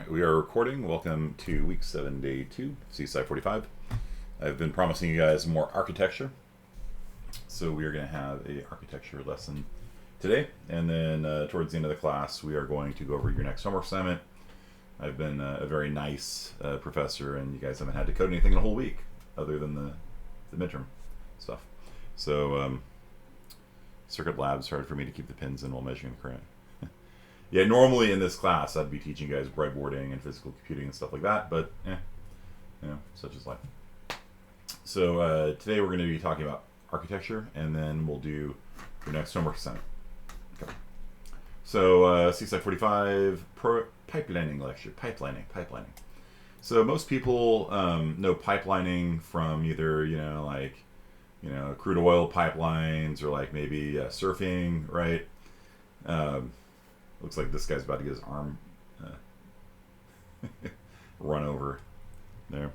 Alright, we are recording. Welcome to week 7, day 2, CSI 45. I've been promising you guys more architecture. So we are going to have a architecture lesson today. And then towards the end of the class, we are going to go over your next homework assignment. I've been a very nice professor, and you guys haven't had to code anything in a whole week other than the midterm stuff. So circuit lab's hard for me to keep the pins in while measuring the current. Yeah, normally in this class I'd be teaching you guys breadboarding and physical computing and stuff like that, but such is life. So today we're going to be talking about architecture, and then we'll do your next homework assignment. Okay. So CSI 45 pipelining lecture. Pipelining. So most people know pipelining from either crude oil pipelines or like maybe surfing, right? Looks like this guy's about to get his arm run over there.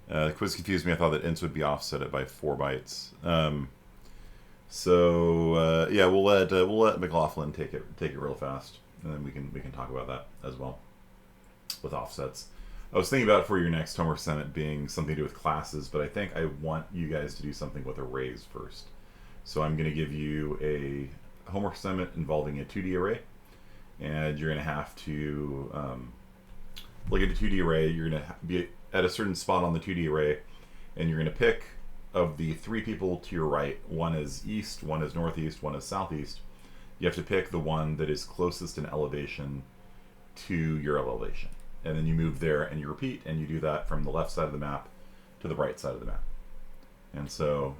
The quiz confused me. I thought that ints would be offset by 4 bytes. We'll let McLaughlin take it real fast, and then we can talk about that as well with offsets. I was thinking about for your next homework assignment being something to do with classes, but I think I want you guys to do something with arrays first. So I'm going to give you a homework assignment involving a 2D array, and you're going to have to look at the 2D array. You're going to be at a certain spot on the 2D array, and you're going to pick of the 3 people to your right. One is east, one is northeast, one is southeast. You have to pick the one that is closest in elevation to your elevation, and then you move there and you repeat, and you do that from the left side of the map to the right side of the map. And so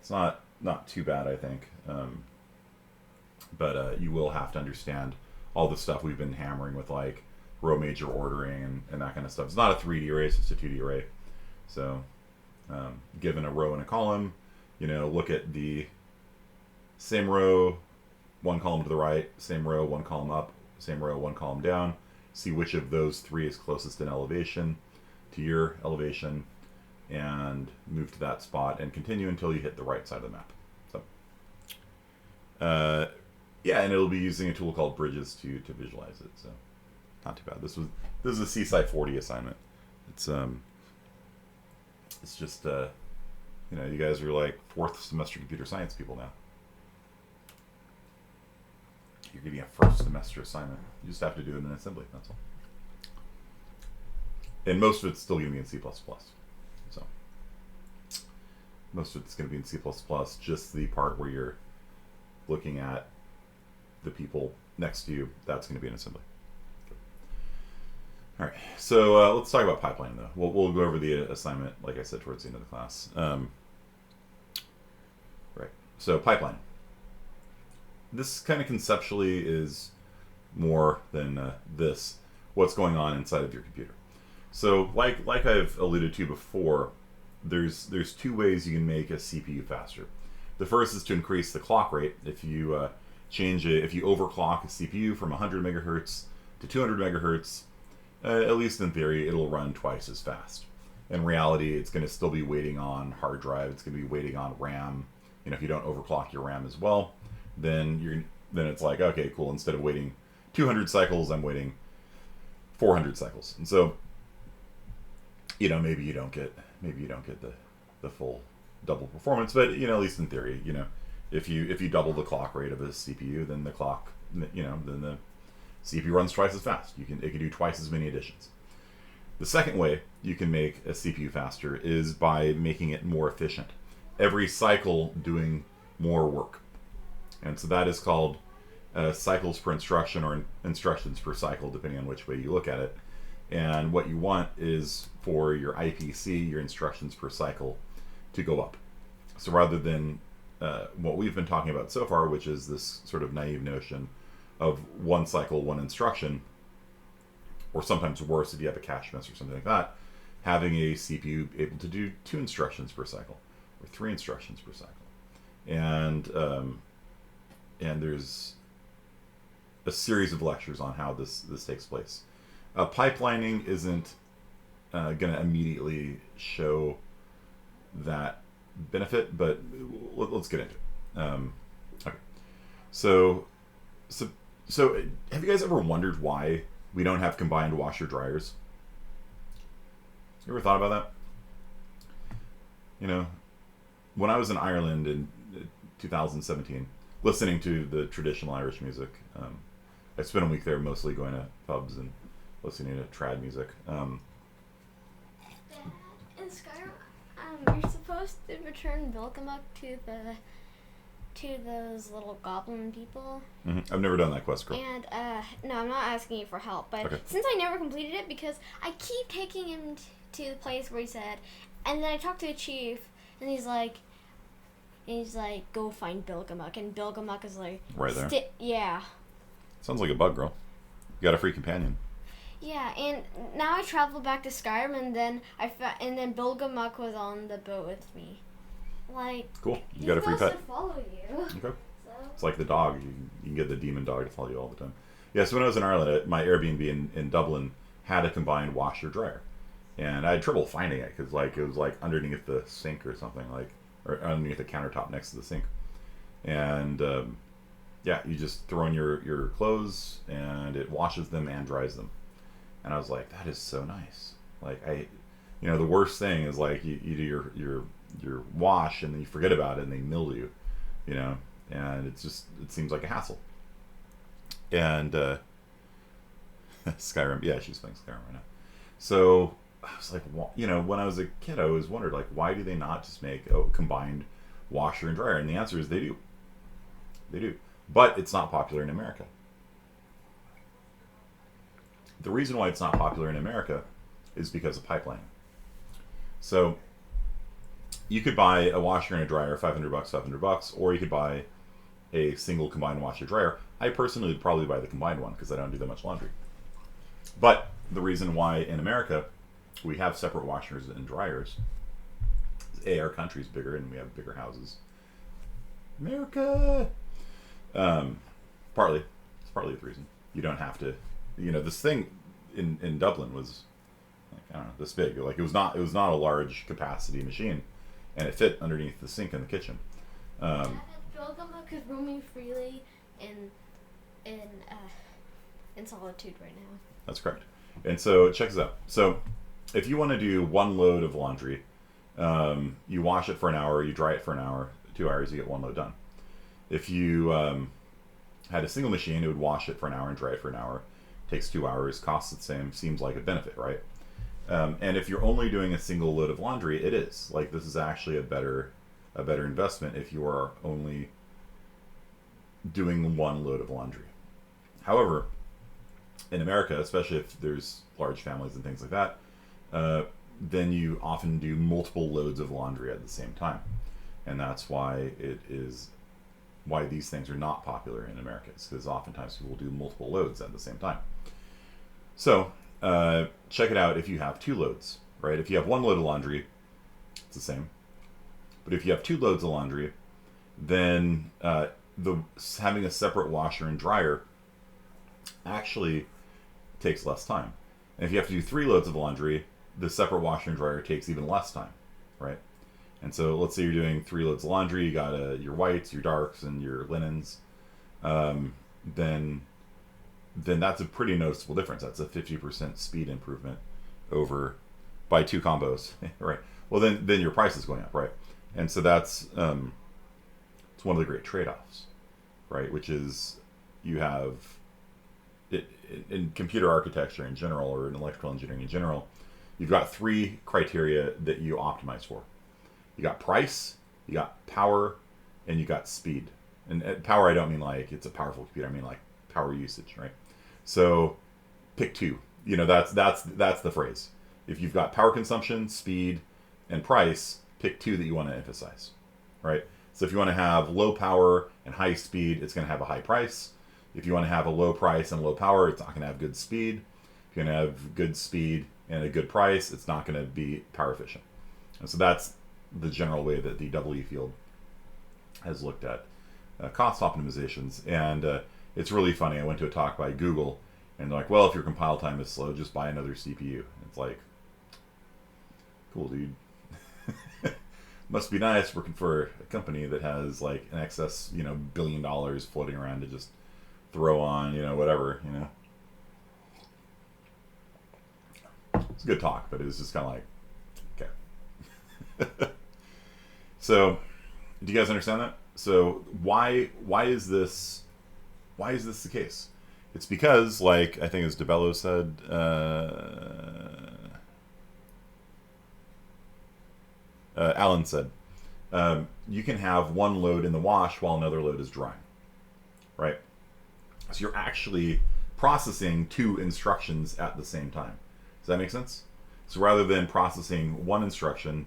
it's not too bad, I think, but you will have to understand all the stuff we've been hammering with, like row major ordering and that kind of stuff. It's not a 3D array, it's just a 2D array. So given a row and a column, look at the same row, 1 column to the right, same row, 1 column up, same row, 1 column down, see which of those 3 is closest in elevation to your elevation, and move to that spot and continue until you hit the right side of the map. So and it'll be using a tool called Bridges to visualize it. So not too bad. This is a CSI 40 assignment. It's just you guys are like 4th semester computer science people now. You're getting a 1st semester assignment. You just have to do it in assembly. That's all. And most of it's still going to be in C++. So most of it's going to be in C++. Just the part where you're looking at the people next to you, that's going to be in assembly. All right, so let's talk about pipelining, though. We'll go over the assignment, like I said, towards the end of the class. Right, so pipelining. This kind of conceptually is more than what's going on inside of your computer. So like I've alluded to before, there's 2 ways you can make a CPU faster. The first is to increase the clock rate. If you if you overclock a CPU from 100 megahertz to 200 megahertz, at least in theory, it'll run twice as fast. In reality, it's going to still be waiting on hard drive. It's going to be waiting on RAM. If you don't overclock your RAM as well, then it's like, okay, cool. Instead of waiting 200 cycles, I'm waiting 400 cycles. And so, maybe you don't get the full double performance, but at least in theory, if you double the clock rate of a CPU, then the CPU runs twice as fast. It can do twice as many additions. The second way you can make a CPU faster is by making it more efficient. Every cycle doing more work. And so that is called cycles per instruction, or instructions per cycle, depending on which way you look at it. And what you want is for your IPC, your instructions per cycle, to go up. So rather than what we've been talking about so far, which is this sort of naive notion of 1 cycle, 1 instruction, or sometimes worse if you have a cache miss or something like that, having a CPU able to do 2 instructions per cycle or 3 instructions per cycle. And there's a series of lectures on how this takes place. Pipelining isn't going to immediately show that benefit, but let's get into it. Okay. So have you guys ever wondered why We don't have combined washer dryers. You ever thought about that? You know, when I was in Ireland in 2017, listening to the traditional Irish music, I spent a week there mostly going to pubs and listening to trad music. Dad, in Skyrim, you're supposed to return Vilgamuk to those little goblin people. I've never done that quest, girl. And no, I'm not asking you for help, but Okay. since I never completed it because I keep taking him to the place where he said, and then I talked to the chief, and he's like, go find Vilgamuk, and Vilgamuk is like, Right there. Yeah. Sounds like a bug, girl. You got a free companion. Yeah, and now I travel back to Skyrim, and then then Vilgamuk was on the boat with me. Like, Cool. You got a free pet. To follow you. Okay. So. It's like the dog. You can get the demon dog to follow you all the time. Yeah, so when I was in Ireland, my Airbnb in Dublin had a combined washer dryer. And I had trouble finding it because it was like underneath the sink or something, or underneath the countertop next to the sink. And yeah, you just throw in your clothes and it washes them and dries them. And I was like, that is so nice. The worst thing is like you do your wash and then you forget about it and they mildew, and it seems like a hassle. And Skyrim, yeah, she's playing Skyrim right now. So I was like, when I was a kid, I always wondered, like, why do they not just make a combined washer and dryer? And the answer is they do. They do. But it's not popular in America. The reason why it's not popular in America is because of pipelining. So you could buy a washer and a dryer, $500, or you could buy a single combined washer dryer. I personally would probably buy the combined one because I don't do that much laundry. But the reason why in America we have separate washers and dryers is A, our country's bigger and we have bigger houses. America! It's partly the reason. You don't have to, this thing in Dublin was, I don't know, this big. Like it was not a large capacity machine, and it fit underneath the sink in the kitchen. Vilgamuk is roaming freely in solitude right now. That's correct. And so check this out. So if you want to do one load of laundry, you wash it for an hour, you dry it for an hour, 2 hours, you get one load done. If you had a single machine, it would wash it for an hour and dry it for an hour. Takes 2 hours, costs the same, seems like a benefit, right? And if you're only doing a single load of laundry, it is. Like, this is actually a better investment if you are only doing one load of laundry. However, in America, especially if there's large families and things like that, then you often do multiple loads of laundry at the same time. And that's why these things are not popular in America, because oftentimes people do multiple loads at the same time. So check it out if you have 2 loads, right? If you have 1 load of laundry, it's the same. But if you have 2 loads of laundry, then having a separate washer and dryer actually takes less time. And if you have to do 3 loads of laundry, the separate washer and dryer takes even less time, right? And so let's say you're doing 3 loads of laundry, you got your whites, your darks, and your linens, then that's a pretty noticeable difference. That's a 50% speed improvement by 2 combos, right? Well, then your price is going up, right? And so that's it's one of the great trade-offs, right? Which is you have it in computer architecture in general, or in electrical engineering in general, you've got 3 criteria that you optimize for. You got price, you got power, and you got speed. And power, I don't mean like it's a powerful computer. I mean like power usage, right? So pick 2. That's the phrase. If you've got power consumption, speed, and price, pick 2 that you want to emphasize, right? So if you want to have low power and high speed, it's going to have a high price. If you want to have a low price and low power, it's not going to have good speed. If you're going to have good speed and a good price, it's not going to be power efficient. And so that's the general way that the W field has looked at cost optimizations. And it's really funny. I went to a talk by Google, and they're like, well, if your compile time is slow, just buy another CPU. It's like, cool, dude. Must be nice working for a company that has like an excess, $1 billion floating around to just throw on, whatever, it's a good talk, but it was just kind of like, okay. So, do you guys understand that? So why is this the case? It's because, like I think as DeBello said, Alan said, you can have one load in the wash while another load is drying, right? So you're actually processing two instructions at the same time. Does that make sense? So rather than processing one instruction,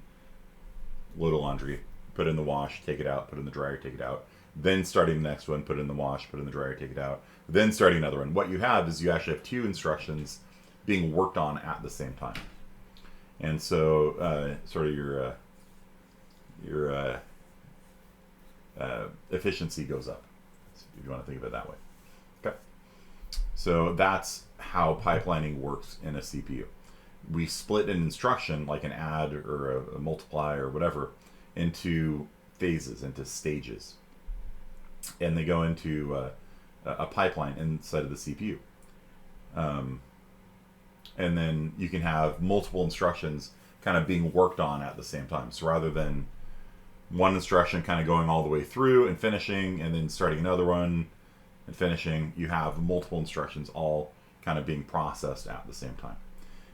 load of laundry, put it in the wash, take it out, put it in the dryer, take it out, then starting the next one, put it in the wash, put it in the dryer, take it out, then starting another one. What you have is you actually have two instructions being worked on at the same time. And so sort of your efficiency goes up, if you want to think of it that way. Okay. So that's how pipelining works in a CPU. We split an instruction, like an add or a multiply or whatever, into phases, into stages. And they go into a pipeline inside of the CPU. And then you can have multiple instructions kind of being worked on at the same time. So rather than one instruction kind of going all the way through and finishing, and then starting another one and finishing, you have multiple instructions all kind of being processed at the same time.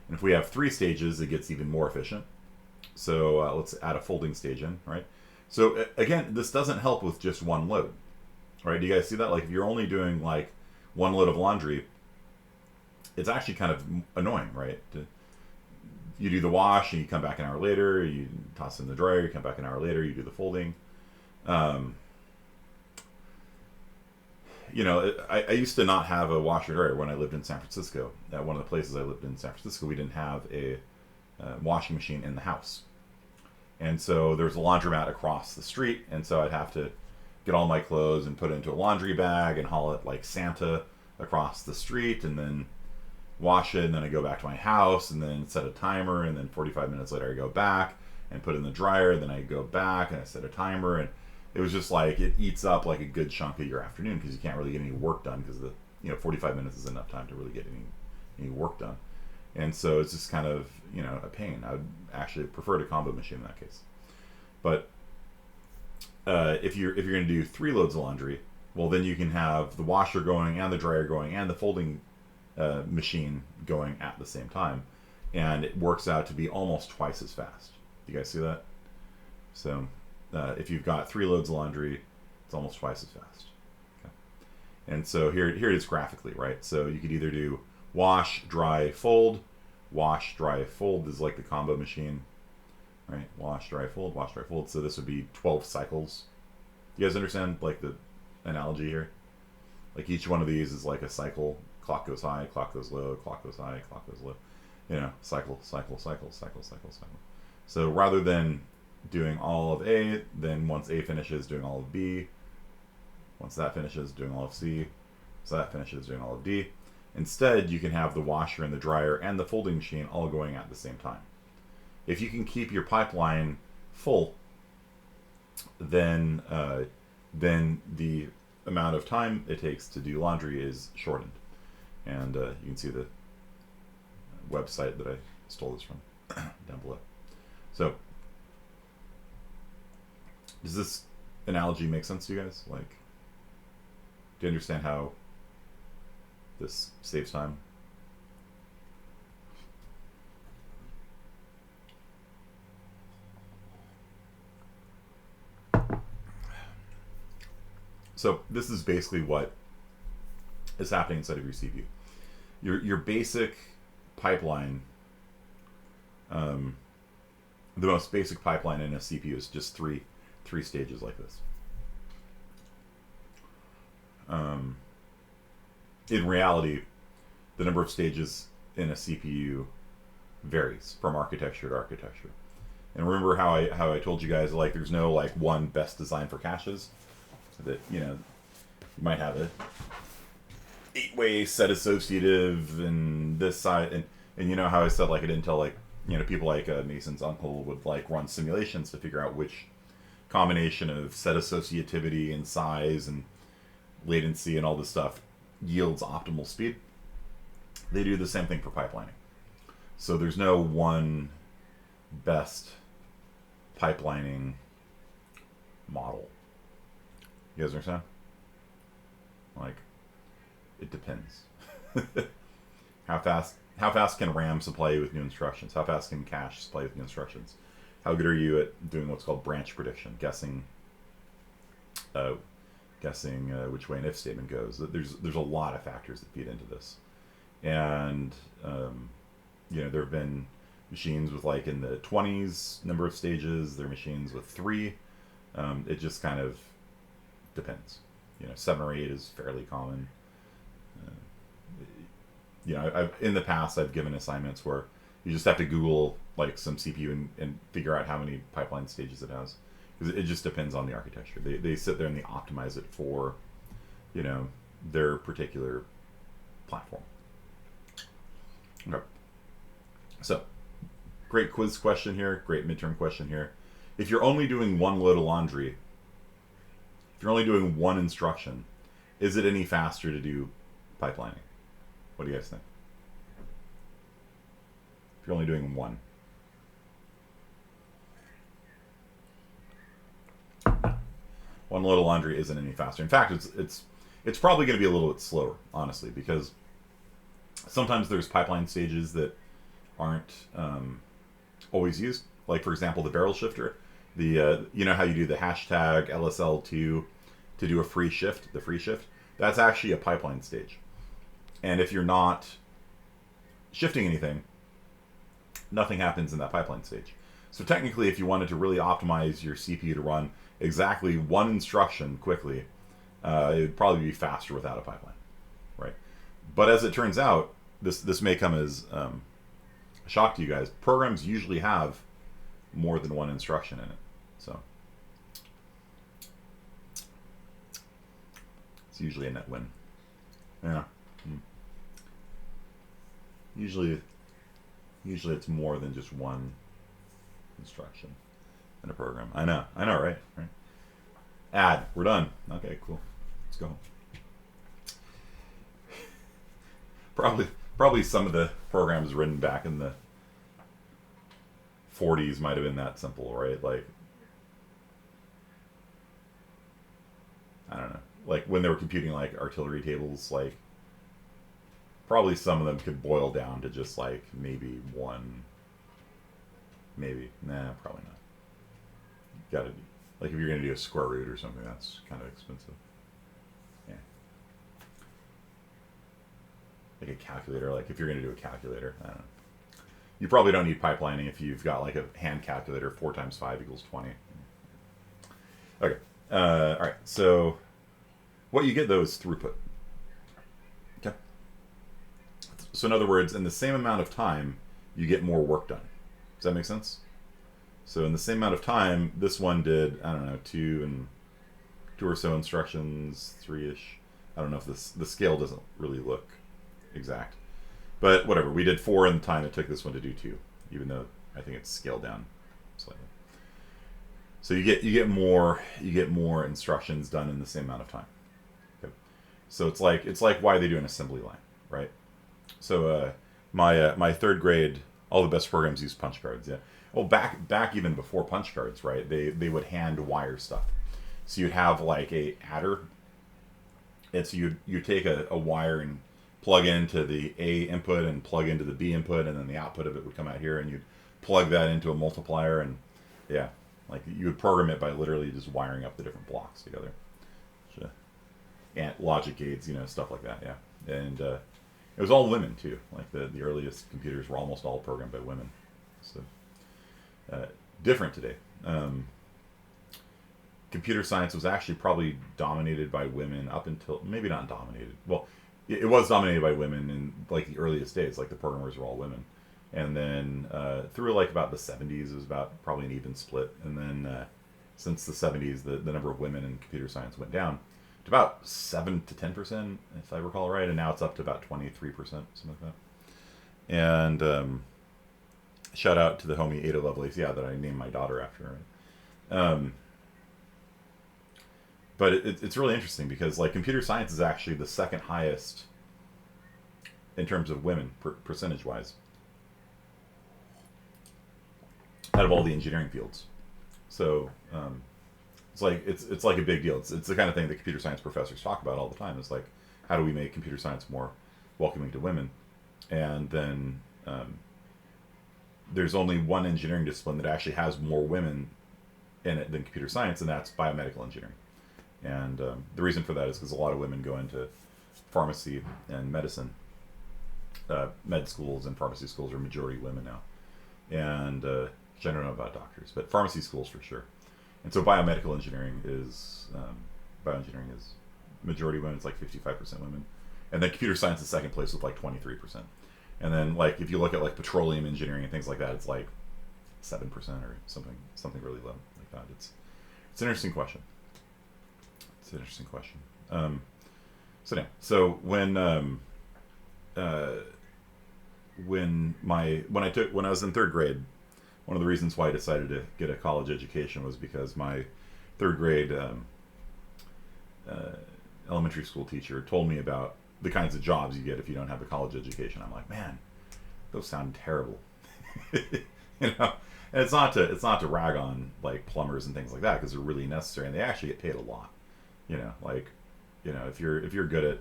And if we have three stages, it gets even more efficient. So let's add a folding stage in, right? So again, this doesn't help with just one load, right? Do you guys see that? Like if you're only doing like one load of laundry, it's actually kind of annoying, right? You do the wash and you come back an hour later, you toss it in the dryer, you come back an hour later, you do the folding. You know, I used to not have a washer dryer when I lived in San Francisco. At one of the places I lived in San Francisco, we didn't have a washing machine in the house. And so there was a laundromat across the street, and so I'd have to get all my clothes and put it into a laundry bag and haul it like Santa across the street, and then wash it, and then I go back to my house and then set a timer, and then 45 minutes later I go back and put it in the dryer, then I go back and I set a timer, and it was just like it eats up like a good chunk of your afternoon because you can't really get any work done because 45 minutes is enough time to really get any work done. And so it's just kind of a pain. I would actually prefer a combo machine in that case. But if you're going to do three loads of laundry, well then you can have the washer going and the dryer going and the folding machine going at the same time, and it works out to be almost twice as fast. You guys see that? So if you've got three loads of laundry, it's almost twice as fast. Okay. And so here it is graphically, right? So you could either do wash, dry, fold. Wash, dry, fold is like the combo machine, right? Wash, dry, fold, wash, dry, fold. So this would be 12 cycles. You guys understand like the analogy here? Like each one of these is like a cycle. Clock goes high, clock goes low, clock goes high, clock goes low. Cycle, cycle, cycle, cycle, cycle, cycle. So rather than doing all of A, then once A finishes, doing all of B. Once that finishes, doing all of C. So that finishes, doing all of D. Instead, you can have the washer and the dryer and the folding machine all going at the same time. If you can keep your pipeline full, then the amount of time it takes to do laundry is shortened. And you can see the website that I stole this from down below. So, does this analogy make sense to you guys? Like, do you understand how this saves time? So this is basically what is happening inside of your CPU. Your basic pipeline, the most basic pipeline in a CPU is just three stages like this. In reality, the number of stages in a CPU varies from architecture to architecture. And remember how I told you guys, like, there's no like one best design for caches. That you might have a 8-way set associative and this side, and you know how I said like I didn't tell like people like Mason's uncle would like run simulations to figure out which combination of set associativity and size and latency and all this stuff yields optimal speed. They do the same thing for pipelining. So there's no one best pipelining model. You guys understand? Like, it depends. How fast can RAM supply you with new instructions? How fast can cache supply you with new instructions? How good are you at doing what's called branch prediction, guessing which way an if statement goes? There's a lot of factors that feed into this, and there have been machines with like in the 20s number of stages. There are machines with 3. It just kind of depends. 7 or 8 is fairly common. In the past, I've given assignments where you just have to Google like some CPU and figure out how many pipeline stages it has, because it just depends on the architecture. They sit there and they optimize it for, their particular platform. Okay. So, great quiz question here. Great midterm question here. If you're only doing one load of laundry, if you're only doing one instruction, is it any faster to do pipelining? What do you guys think? If you're only doing one. One load of laundry isn't any faster. In fact, it's probably going to be a little bit slower, honestly, because sometimes there's pipeline stages that aren't always used. Like, for example, the barrel shifter. You know how you do the hashtag LSL2 to do a free shift, the free shift? That's actually a pipeline stage. And if you're not shifting anything, nothing happens in that pipeline stage. So technically, if you wanted to really optimize your CPU to run exactly one instruction quickly, it would probably be faster without a pipeline, right? But as it turns out, this may come as a shock to you guys. Programs usually have more than one instruction in it, so it's usually a net win. Yeah. Usually it's more than just one instruction in a program. I know, right? Add. We're done. Okay, cool. Let's go. Probably some of the programs written back in the 40s might have been that simple, right? Like, I don't know. Like when they were computing like artillery tables, like probably some of them could boil down to just like maybe one. Maybe. Nah, probably not. Gotta be. Like if you're going to do a square root or something, that's kind of expensive. Yeah. Like a calculator, like if you're going to do a calculator, I don't know. You probably don't need pipelining if you've got like a hand calculator, 4 times 5 equals 20. Okay. All right. So what you get though is throughput. Okay. So in other words, in the same amount of time, you get more work done. Does that make sense? So in the same amount of time, this one did, I don't know, 2 or so instructions, 3-ish. I don't know if the scale doesn't really look exact. But whatever, we did 4 in the time it took this one to do 2, even though I think it's scaled down slightly. So you get more instructions done in the same amount of time. Okay. So it's like why they do an assembly line, right? So my third grade, all the best programs use punch cards. Yeah. Well, back even before punch cards, right? They would hand wire stuff. So you'd have like a adder. And so you take a wire and plug into the A input and plug into the B input, and then the output of it would come out here, and you'd plug that into a multiplier, and yeah, like you would program it by literally just wiring up the different blocks together. So, and logic gates, stuff like that, yeah. And it was all women too. Like the earliest computers were almost all programmed by women. So different today. Computer science was actually probably dominated by women up until, maybe not dominated. Well, it was dominated by women in like the earliest days. Like the programmers were all women, and then through like about the 70s, it was about probably an even split. And then since the 70s, the number of women in computer science went down to about 7 to 10%, if I recall right, and now it's up to about 23%, something like that. And shout out to the homie Ada Lovelace, yeah, that I named my daughter after. Right? But it's really interesting because like computer science is actually the second highest in terms of women percentage-wise. out of all the engineering fields. So it's like a big deal. It's the kind of thing that computer science professors talk about all the time. It's like, how do we make computer science more welcoming to women? And then there's only one engineering discipline that actually has more women in it than computer science, and that's biomedical engineering. And the reason for that is because a lot of women go into pharmacy and medicine. Med schools and pharmacy schools are majority women now. And I don't know about doctors, but pharmacy schools for sure. And so biomedical engineering is majority women. It's like 55% women, and then computer science is second place with like 23%. And then like if you look at like petroleum engineering and things like that, it's like 7% or something really low like that. It's an interesting question. It's an interesting question. So when I was in third grade, one of the reasons why I decided to get a college education was because my third grade elementary school teacher told me about the kinds of jobs you get if you don't have a college education. I'm like, man, those sound terrible. You know, and it's not to rag on like plumbers and things like that, because they're really necessary and they actually get paid a lot. You know, like, you know, if you're good at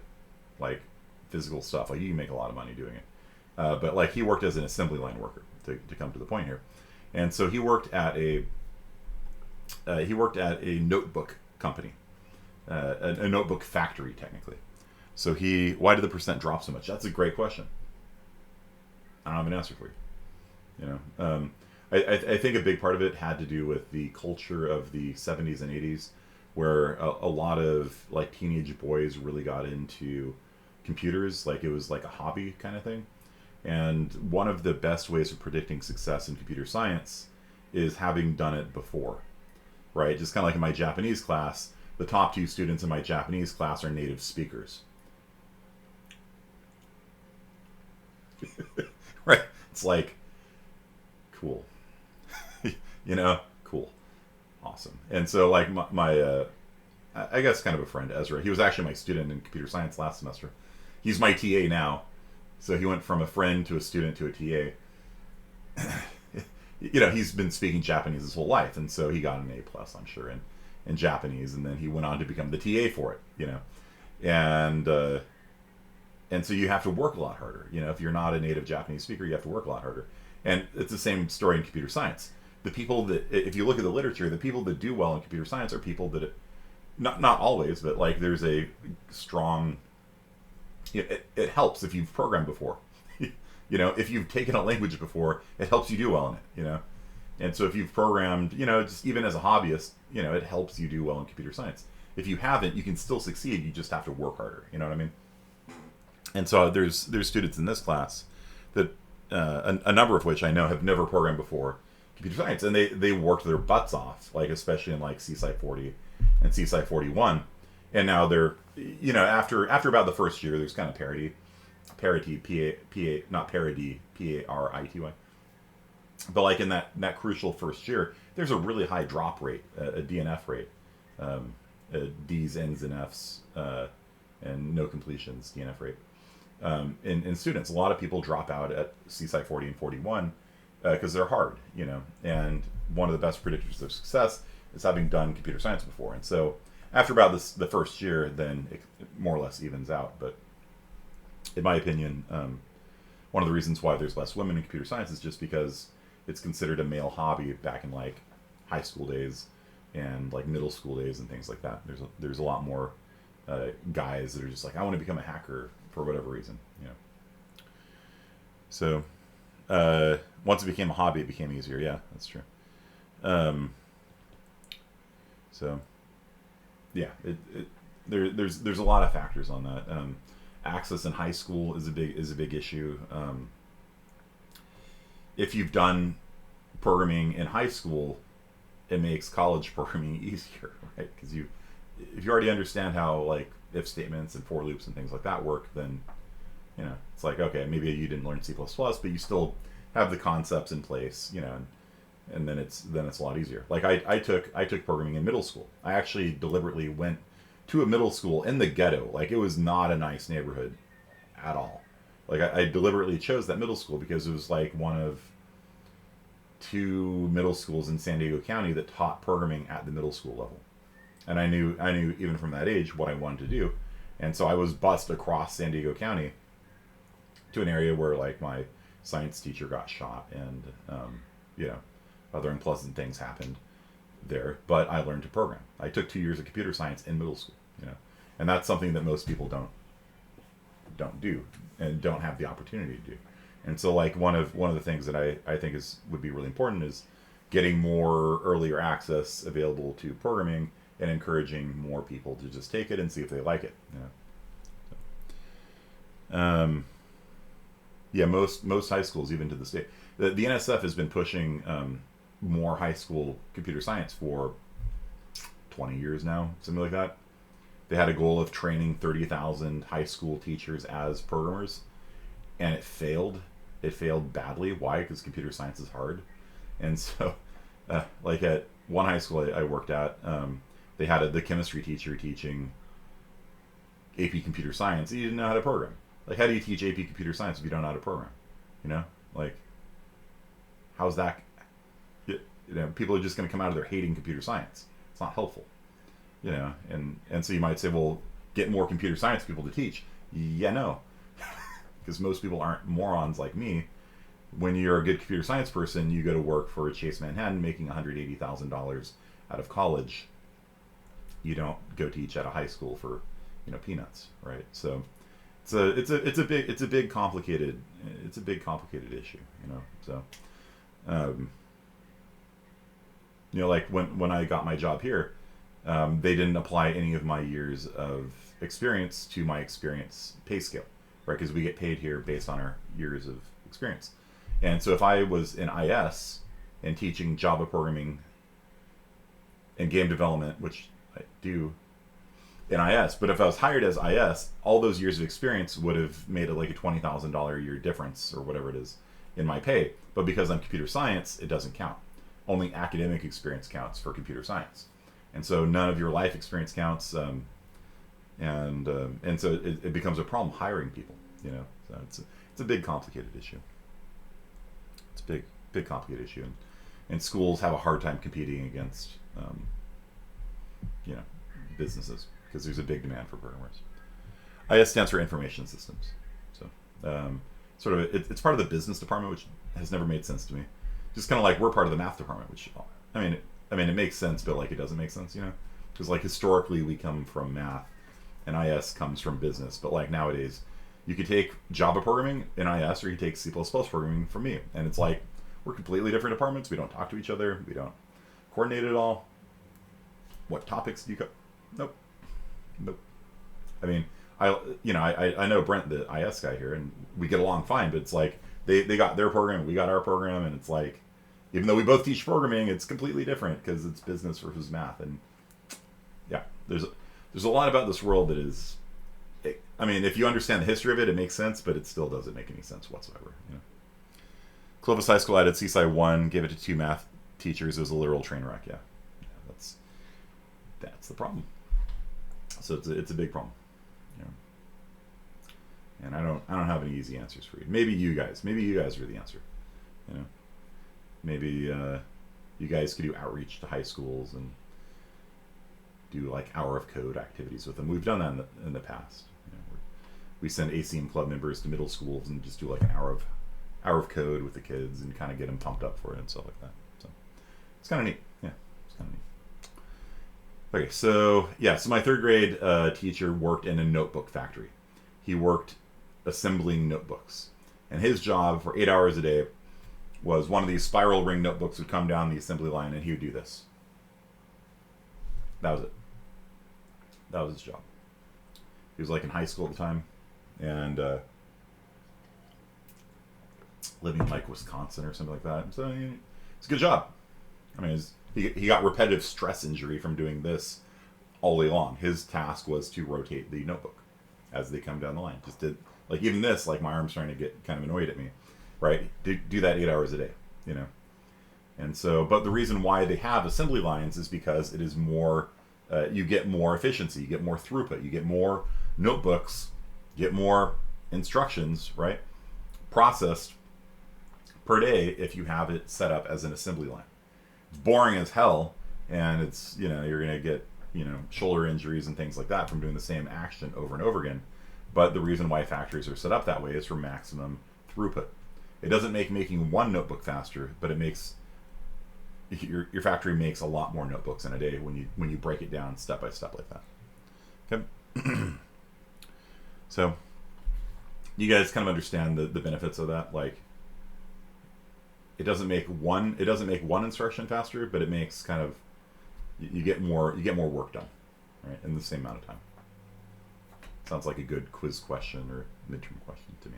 like physical stuff, like you can make a lot of money doing it. But like he worked as an assembly line worker, to come to the point here, and so he worked at a notebook company, a notebook factory technically. So why did the percent drop so much? That's a great question. I don't have an answer for you. You know, I think a big part of it had to do with the culture of the 70s and 80s, where a lot of like teenage boys really got into computers, like it was like a hobby kind of thing. And one of the best ways of predicting success in computer science is having done it before, right? Just kind of like in my Japanese class, the top 2 students in my Japanese class are native speakers. Right? It's like, cool. You know, cool. Awesome. And so like my I guess kind of a friend, Ezra, he was actually my student in computer science last semester. He's my TA now. So he went from a friend to a student to a TA. You know, he's been speaking Japanese his whole life, and so he got an A+, I'm sure, in Japanese, and then he went on to become the TA for it, you know. And so you have to work a lot harder. You know, if you're not a native Japanese speaker, you have to work a lot harder. And it's the same story in computer science. The people that, if you look at the literature, the people that do well in computer science are people that, not always, but like there's a strong, it helps if you've programmed before. You know, if you've taken a language before, it helps you do well in it, you know. And so if you've programmed, you know, just even as a hobbyist, you know, it helps you do well in computer science. If you haven't, you can still succeed, you just have to work harder, you know what I mean? And so there's students in this class that, a number of which I know have never programmed before computer science, and they worked their butts off, like especially in like CSci 40 and CSci 41, and now they're, you know, after about the first year, there's kind of parity, not parity, Parity, but like in that crucial first year, there's a really high drop rate, a DNF rate, D's, N's, and F's, and no completions, DNF rate. In students, a lot of people drop out at CSci 40 and 41 because they're hard, you know, and one of the best predictors of success is having done computer science before. And so after about the first year, then it more or less evens out. But in my opinion, one of the reasons why there's less women in computer science is just because it's considered a male hobby back in like high school days and like middle school days and things like that. There's a lot more guys that are just like, I want to become a hacker for whatever reason, you know. So once it became a hobby, it became easier. Yeah, that's true. So yeah, there's a lot of factors on that. Access in high school is a big issue. If you've done programming in high school, it makes college programming easier, right? Because if you already understand how like if statements and for loops and things like that work, then you know it's like, okay, maybe you didn't learn C++, but you still have the concepts in place, you know, and then it's a lot easier. Like I took programming in middle school. I actually deliberately went to a middle school in the ghetto. Like it was not a nice neighborhood at all. Like I deliberately chose that middle school because it was like one of 2 middle schools in San Diego County that taught programming at the middle school level. And I knew even from that age what I wanted to do. And so I was bused across San Diego County to an area where like my science teacher got shot and, you know, other unpleasant things happened there. But I learned to program. I took 2 years of computer science in middle school, you know, and that's something that most people don't do and don't have the opportunity to do. And so like one of the things that I think would be really important is getting more earlier access available to programming and encouraging more people to just take it and see if they like it. You know? Yeah, most high schools, even to this day, the NSF has been pushing more high school computer science for 20 years now, something like that. They had a goal of training 30,000 high school teachers as programmers, and it failed. It failed badly. Why? Because computer science is hard. And so, like at one high school I worked at, they had the chemistry teacher teaching AP computer science. He didn't know how to program. Like, how do you teach AP computer science if you don't know how to program? You know, like, how's that? You know, people are just going to come out of there hating computer science. It's not helpful. You know, and so you might say, well, get more computer science people to teach. Yeah, no, because most people aren't morons like me. When you're a good computer science person, you go to work for Chase Manhattan, making $180,000 out of college. You don't go teach at a high school for, you know, peanuts, right? So it's a big complicated issue, you know. So you know, like when I got my job here, they didn't apply any of my years of experience to my experience pay scale, right? Because we get paid here based on our years of experience. And so if I was in IS and teaching Java programming and game development, which I do in IS, but if I was hired as IS, all those years of experience would have made it like a $20,000 a year difference or whatever it is in my pay. But because I'm computer science, it doesn't count. Only academic experience counts for computer science. And so none of your life experience counts. And so it becomes a problem hiring people, you know. So it's a big complicated issue. It's a big complicated issue. And schools have a hard time competing against, you know, businesses, because there's a big demand for programmers. IS stands for Information Systems. So sort of it's part of the business department, which has never made sense to me. Just kind of like we're part of the math department, which I mean it makes sense, but like it doesn't make sense, you know, because like historically we come from math, and IS comes from business. But like nowadays, you could take Java programming in IS, or you take C++ programming from me, and it's like we're completely different departments. We don't talk to each other. We don't coordinate at all. What topics do you go? Nope. I mean, I know Brent, the IS guy here, and we get along fine. But it's like they got their program, we got our program, and it's like, even though we both teach programming, it's completely different because it's business versus math. And yeah, there's a lot about this world that is, I mean, if you understand the history of it, it makes sense, but it still doesn't make any sense whatsoever. You know? Clovis High School added CSI 1, gave it to 2 math teachers. It was a literal train wreck. Yeah, that's the problem. So it's a big problem. You know? And I don't have any easy answers for you. Maybe you guys are the answer. You know, maybe you guys could do outreach to high schools and do like hour of code activities with them. We've done that in the past. You know, we send ACM club members to middle schools and just do like an hour of code with the kids and kind of get them pumped up for it and stuff like that. So it's kind of neat. Yeah, it's kind of neat. Okay, so my 3rd grade teacher worked in a notebook factory. He worked assembling notebooks, and his job for 8 hours a day was one of these spiral ring notebooks would come down the assembly line, and he would do this. That was it. That was his job. He was like in high school at the time, and living in like Wisconsin or something like that. So it's a good job. I mean, he got repetitive stress injury from doing this all day long. His task was to rotate the notebook as they come down the line. Just did, like, even this, like, my arm's starting to get kind of annoyed at me, right? Do that 8 hours a day, you know? And so, but the reason why they have assembly lines is because it is more, you get more efficiency, you get more throughput, you get more notebooks, you get more instructions, right? Processed per day if you have it set up as an assembly line. It's boring as hell, and it's, you know, you're going to get, you know, shoulder injuries and things like that from doing the same action over and over again. But the reason why factories are set up that way is for maximum throughput. It doesn't make making one notebook faster, but it makes your factory makes a lot more notebooks in a day when you break it down step by step like that. Okay. So you guys kind of understand the benefits of that. Like, it doesn't make one instruction faster, but it makes kind of, you get more work done, right, in the same amount of time. Sounds like a good quiz question or midterm question to me.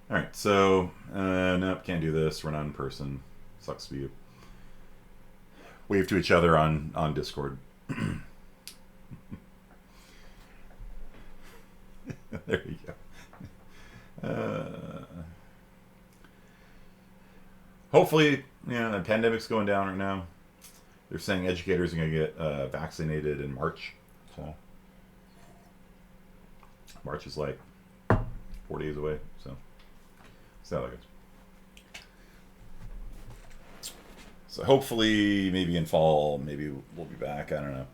All right, so nope, can't do this. We're not in person. Sucks for you. Wave to each other on Discord. There you go. Hopefully, yeah, the pandemic's going down right now. They're saying educators are going to get vaccinated in March. So March is like 4 days away. So see how that goes. So hopefully, maybe in fall, maybe we'll be back. I don't know.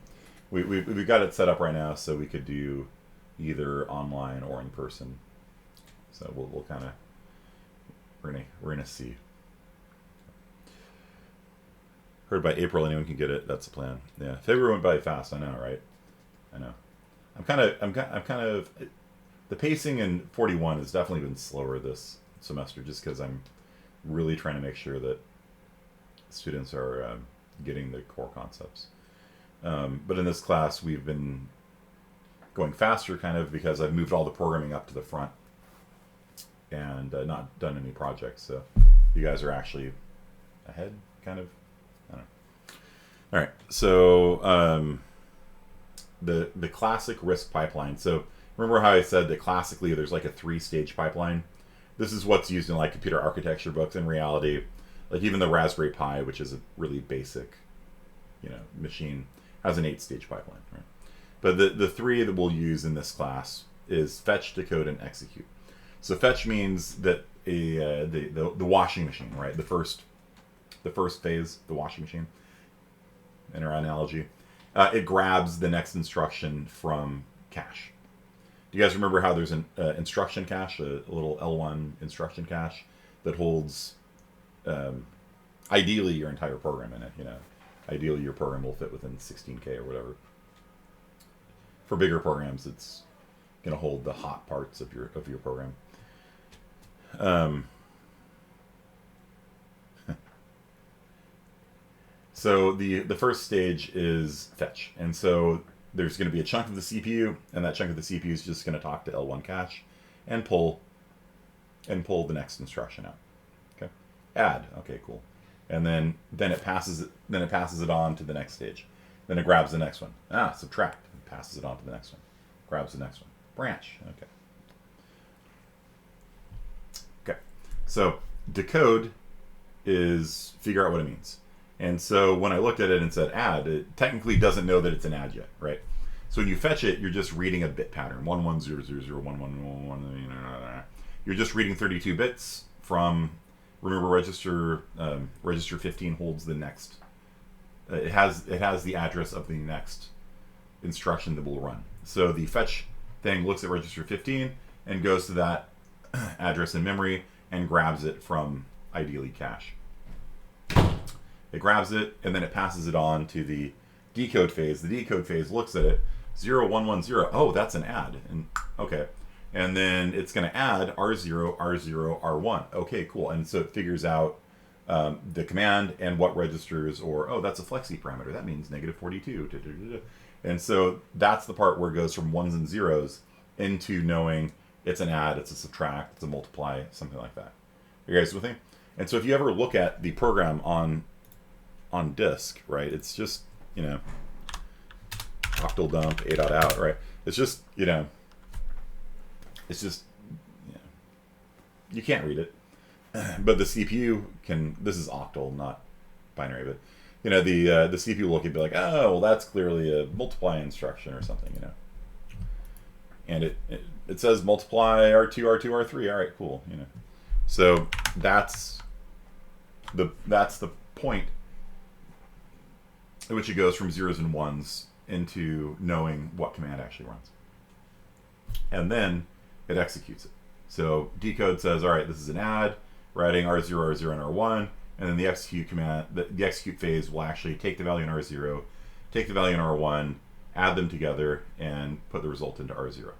We've got it set up right now so we could do either online or in person. So we'll kind of we're gonna see. Heard by April anyone can get it. That's the plan. Yeah, February went by fast. I know, right? I know. I'm kind of the pacing in 41 has definitely been slower this semester, just because I'm really trying to make sure that students are getting the core concepts. But in this class, we've been going faster, kind of because I've moved all the programming up to the front and not done any projects. So you guys are actually ahead, kind of. I don't know. All right, so the classic RISC pipeline. So remember how I said that classically there's like a 3-stage pipeline? This is what's used in like computer architecture books. In reality, like even the Raspberry Pi, which is a really basic, you know, machine, has an 8-stage pipeline, right? But the 3 that we'll use in this class is fetch, decode, and execute. So fetch means that the washing machine, right? The first phase, the washing machine, in our analogy, it grabs the next instruction from cache. Do you guys remember how there's an instruction cache, a little L1 instruction cache that holds ideally your entire program in it? You know, ideally your program will fit within 16K or whatever. For bigger programs, it's going to hold the hot parts of your program. So the first stage is fetch, and so there's going to be a chunk of the CPU, and that chunk of the CPU is just going to talk to L1 cache and pull the next instruction out. Okay, add. Okay, cool. And then it passes it on to the next stage. Then it grabs the next one. Subtract. It passes it on to the next one. Grabs the next one. Branch. Okay. Okay. So decode is figure out what it means. And so when I looked at it and said add, it technically doesn't know that it's an add yet, right? So when you fetch it, you're just reading a bit pattern, 11001111. You're just reading 32 bits from. Remember, register 15 holds the next. It has the address of the next instruction that will run. So the fetch thing looks at register 15 and goes to that address in memory and grabs it from ideally cache. It grabs it and then it passes it on to the decode phase. The decode phase looks at it, 0110. Oh, that's an add. And okay. And then it's going to add R0, R0, R1. Okay, cool. And so it figures out the command and what registers, or, oh, that's a flexi parameter. That means -42. And so that's the part where it goes from ones and zeros into knowing it's an add, it's a subtract, it's a multiply, something like that. Are you guys with me? And so if you ever look at the program on disk, right, it's just, you know, octal dump, a.out, right? It's just, you know, you can't read it. But the CPU can. This is octal, not binary, but you know, the CPU will look and be like, oh, well, that's clearly a multiply instruction or something, you know. And it says multiply R2, R2, R3. All right, cool, you know. So that's the point at which it goes from zeros and ones into knowing what command actually runs. And then it executes it. So decode says, all right, this is an add, writing R0, R0, and R1, and then the execute command, the execute phase will actually take the value in R0, take the value in R1, add them together, and put the result into R0.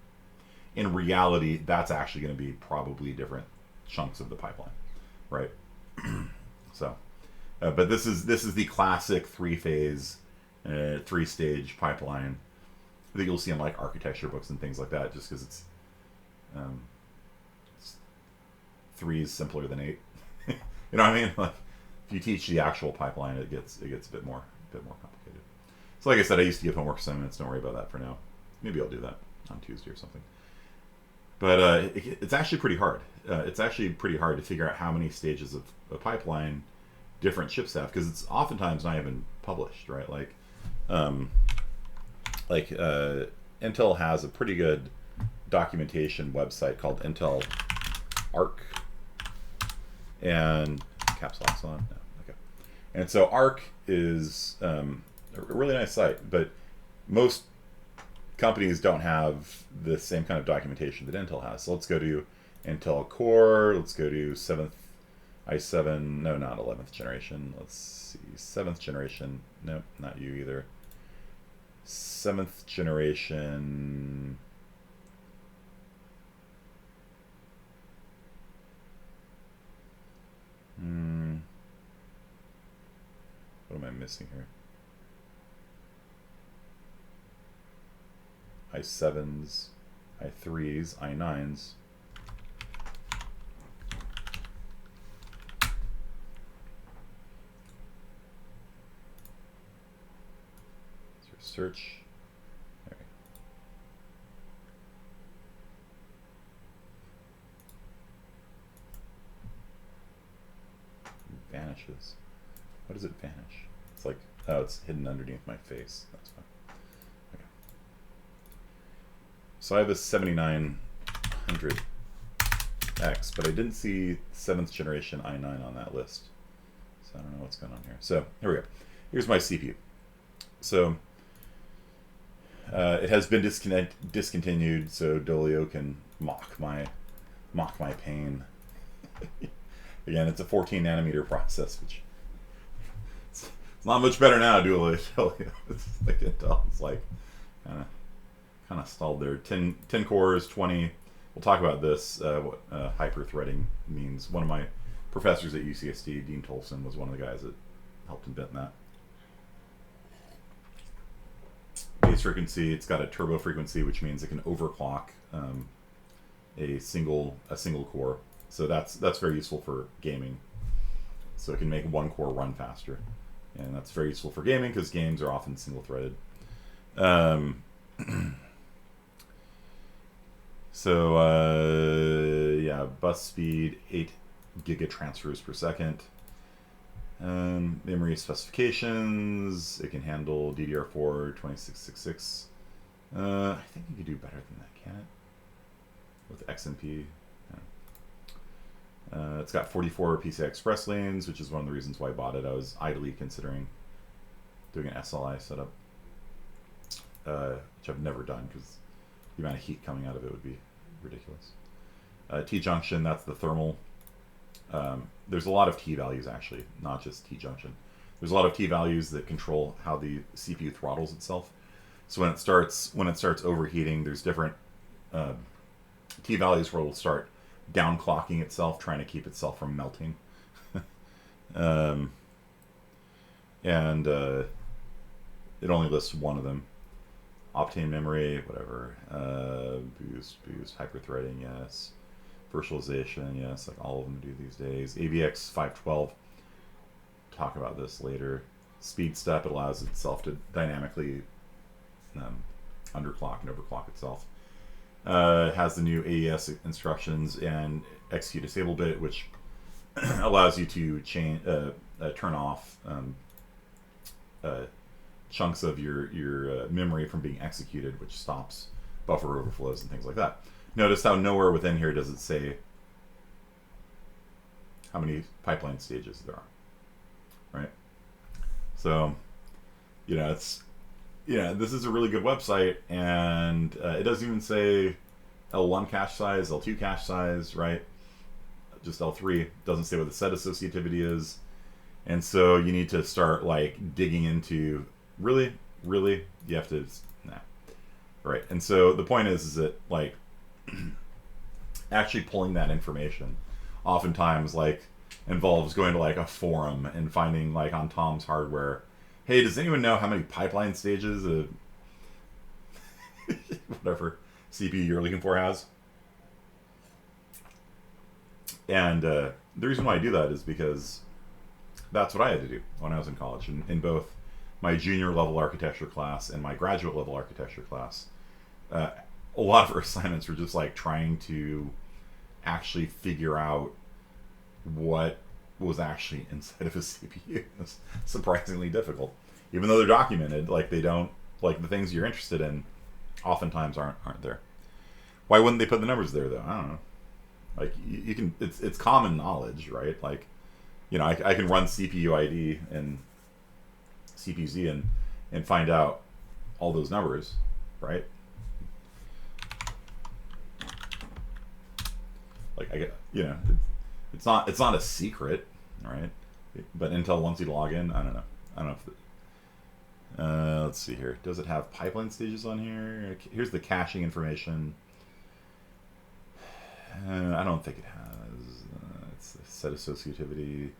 In reality, that's actually going to be probably different chunks of the pipeline, right? So, but this is the classic three-phase, three-stage pipeline that you'll see in like architecture books and things like that, just because it's 3 is simpler than 8. You know what I mean? Like, if you teach the actual pipeline, it gets a bit more complicated. So, like I said, I used to give homework assignments. Don't worry about that for now. Maybe I'll do that on Tuesday or something. But it's actually pretty hard. It's actually pretty hard to figure out how many stages of a pipeline different chips have, because it's oftentimes not even published, right? Intel has a pretty good documentation website called Intel Arc, and caps lock's on. No, okay. And so Arc is a really nice site, but most companies don't have the same kind of documentation that Intel has. So let's go to Intel Core. Let's go to 7th i7. No, not 11th generation. Let's see, 7th generation. Nope, not you either. 7th generation. What am I missing here? i7s, i3s, i9s. Search. There. It vanishes. What does it vanish? It's like, oh, it's hidden underneath my face. That's fine. Okay. So I have a 7900X, but I didn't see 7th generation i9 on that list. So I don't know what's going on here. So here we go. Here's my CPU. So it has been discontinued, so Dolio can mock my pain. Again, it's a 14 nanometer process, which it's not much better now. Dolio, it's like Intel. It's like kind of stalled there. 10 cores, 20. We'll talk about this. What hyper-threading means. One of my professors at UCSD, Dean Tolson, was one of the guys that helped invent that. Base frequency, it's got a turbo frequency, which means it can overclock a single core. So that's very useful for gaming. So it can make one core run faster, and that's very useful for gaming because games are often single-threaded. Yeah, bus speed 8 gigatransfers per second. Memory specifications, it can handle DDR4 2666. I think you could do better than that, can it? With XMP. Yeah. It's got 44 PCI Express lanes, which is one of the reasons why I bought it. I was idly considering doing an SLI setup, which I've never done because the amount of heat coming out of it would be ridiculous. T-junction, that's the thermal. There's a lot of T values, actually, not just T-junction. There's a lot of T values that control how the CPU throttles itself. So when it starts overheating, there's different T values where it'll start downclocking itself, trying to keep itself from melting. It only lists one of them. Optane memory, whatever. Boost, hyper-threading, yes. Virtualization, yes, like all of them do these days. AVX 512, talk about this later. Speed step, it allows itself to dynamically underclock and overclock itself. It has the new AES instructions and execute disable bit, which allows you to turn off chunks of your memory from being executed, which stops buffer overflows and things like that. Notice how nowhere within here does it say how many pipeline stages there are, right? So, it's, this is a really good website, and it doesn't even say L1 cache size, L2 cache size, right? Just L3. It doesn't say what the set associativity is. And so you need to start like digging into, really, you have to, nah. Right. And so the point is that like actually pulling that information oftentimes like involves going to like a forum and finding like on Tom's Hardware, hey, does anyone know how many pipeline stages of whatever CPU you're looking for has? And the reason why I do that is because that's what I had to do when I was in college. In both my junior level architecture class and my graduate level architecture class, a lot of our assignments were just like trying to actually figure out what was actually inside of a CPU. It's surprisingly difficult. Even though they're documented, like they don't, like the things you're interested in oftentimes aren't there. Why wouldn't they put the numbers there though? I don't know. Like you can, it's common knowledge, right? Like, I can run CPU ID and CPZ and find out all those numbers, right? Like I get, it's not a secret, right? But Intel wants you to log in. I don't know if let's see here. Does it have pipeline stages on here? Here's the caching information. I don't think it has. It's the set associativity.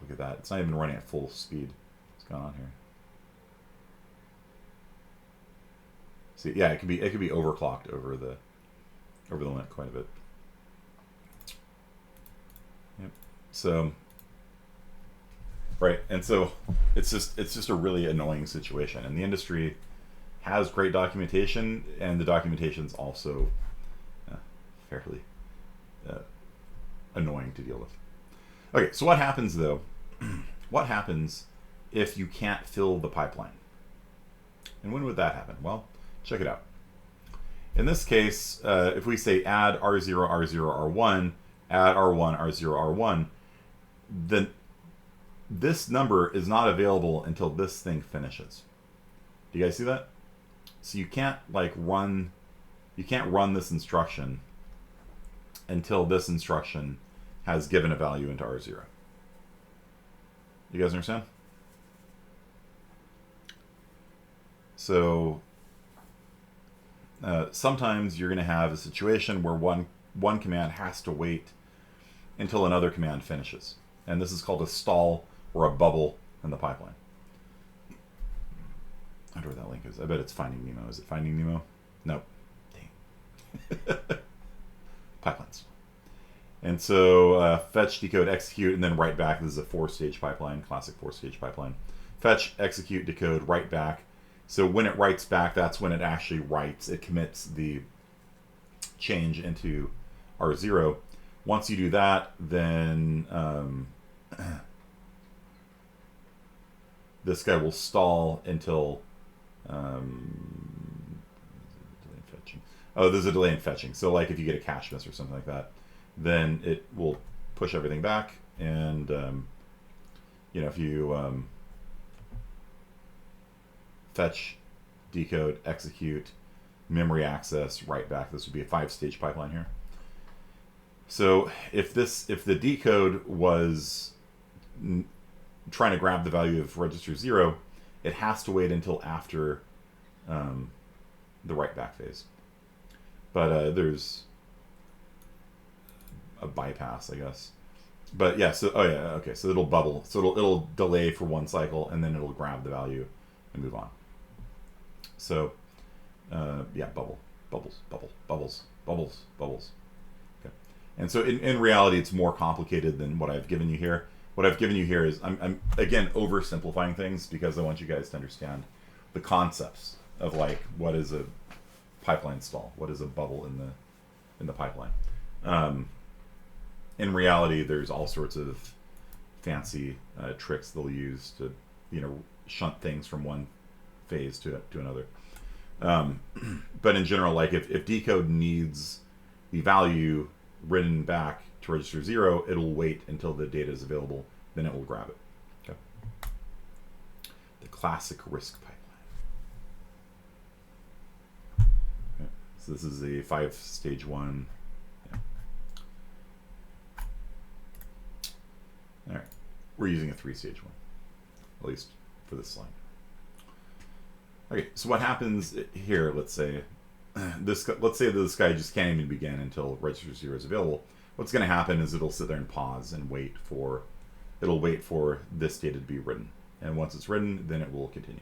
Look at that. It's not even running at full speed. What's going on here? See, yeah, it could be overclocked over the limit quite a bit. Yep. So, right, and so it's just a really annoying situation, and the industry has great documentation, and the documentation's also fairly annoying to deal with. Okay, so what happens though? What happens if you can't fill the pipeline? And when would that happen? Well, check it out. In this case, if we say add R0, R0, R1, add R1, R0, R1, then this number is not available until this thing finishes. Do you guys see that? So you can't run this instruction until this instruction has given a value into R0. You guys understand? So sometimes you're going to have a situation where one command has to wait until another command finishes. And this is called a stall or a bubble in the pipeline. I wonder where that link is. I bet it's Finding Nemo. Is it Finding Nemo? Nope. Dang. Pipelines. And so fetch, decode, execute, and then write back. This is a 4-stage pipeline, classic 4-stage pipeline. Fetch, execute, decode, write back. So when it writes back, that's when it actually writes. It commits the change into R0. Once you do that, then this guy will stall until there's a delay in fetching. So like if you get a cache miss or something like that, then it will push everything back. And if you fetch, decode, execute, memory access, write back, this would be a 5-stage pipeline here. So if the decode was trying to grab the value of register 0, it has to wait until after the write back phase. But there's a bypass, I guess. But yeah, so okay, so it'll bubble. So it'll delay for one cycle, and then it'll grab the value and move on. So bubbles. Okay. And so in reality, it's more complicated than what I've given you here. What I've given you here is I'm again oversimplifying things because I want you guys to understand the concepts of like what is a pipeline stall, what is a bubble in the pipeline. In reality, there's all sorts of fancy tricks they'll use to shunt things from one phase to another. But in general, like if decode needs the value written back to register 0, it'll wait until the data is available, then it will grab it. Okay. The classic RISC pipeline. Okay. So this is a 5-stage one. Yeah. All right. We're using a 3-stage one, at least for this slide. Okay, so what happens here? Let's say this guy just can't even begin until register 0 is available. What's going to happen is it'll sit there and pause and wait for this data to be written, and once it's written, then it will continue.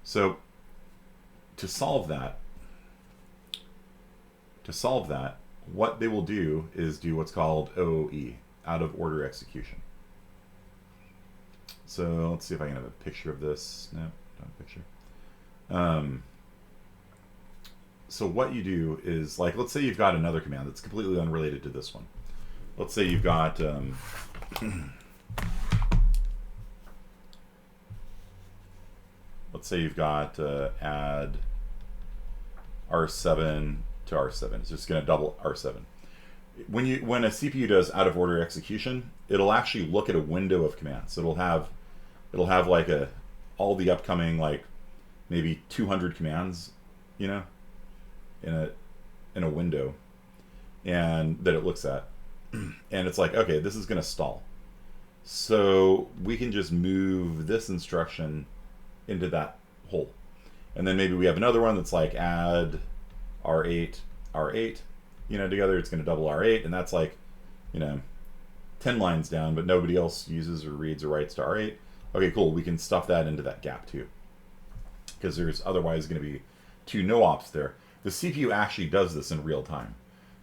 So to solve that, what they will do is do what's called OOE, out of order execution. So let's see if I can have a picture of this. No, not a picture. So what you do is, like, let's say you've got another command that's completely unrelated to this one. Let's say you've got add R7 to R7. It's just going to double R7. When a CPU does out of order execution, it'll actually look at a window of commands. So it'll have like all the upcoming, like, maybe 200 commands, you know, in a window, and that it looks at, and it's like, okay, this is going to stall, so we can just move this instruction into that hole, and then maybe we have another one that's like add R8, you know, together. It's going to double R8, and that's like, you know, 10 lines down, but nobody else uses or reads or writes to R8. Okay, cool. We can stuff that into that gap too, because there's otherwise going to be 2 no-ops there. The CPU actually does this in real time.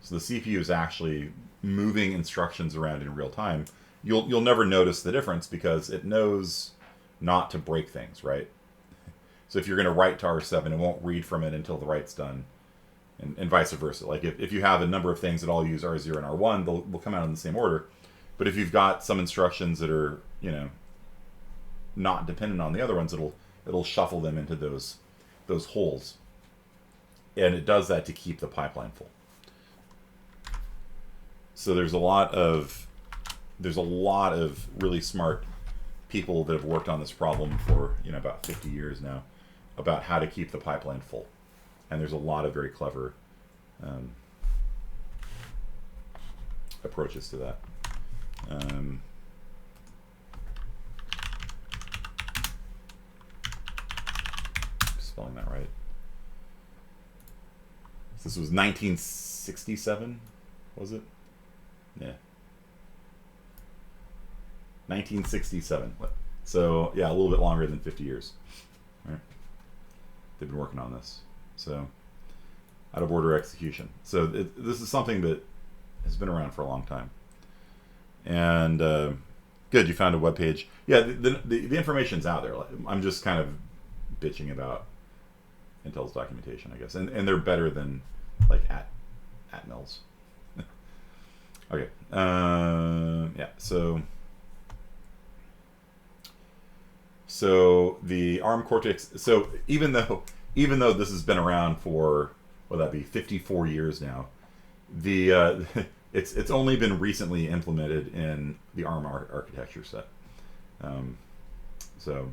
So the CPU is actually moving instructions around in real time. You'll never notice the difference because it knows not to break things, right? So if you're going to write to R7, it won't read from it until the write's done, and vice versa. Like if you have a number of things that all use R0 and R1, they'll come out in the same order. But if you've got some instructions that are, you know, not dependent on the other ones, it'll shuffle them into those holes. And it does that to keep the pipeline full. So there's a lot of really smart people that have worked on this problem for, you know, about 50 years now, about how to keep the pipeline full. And there's a lot of very clever approaches to that. Spelling that right. This was 1967, was it? Yeah. 1967. So, yeah, a little bit longer than 50 years. All right. They've been working on this. So, out of order execution. So, this is something that has been around for a long time. And, good, you found a web page. Yeah, the information's out there. I'm just kind of bitching about Intel's documentation, I guess, and they're better than like Atmel's. Okay, yeah. So the ARM Cortex. So even though this has been around for, what would that be, 54 years now, the it's only been recently implemented in the ARM architecture set. So.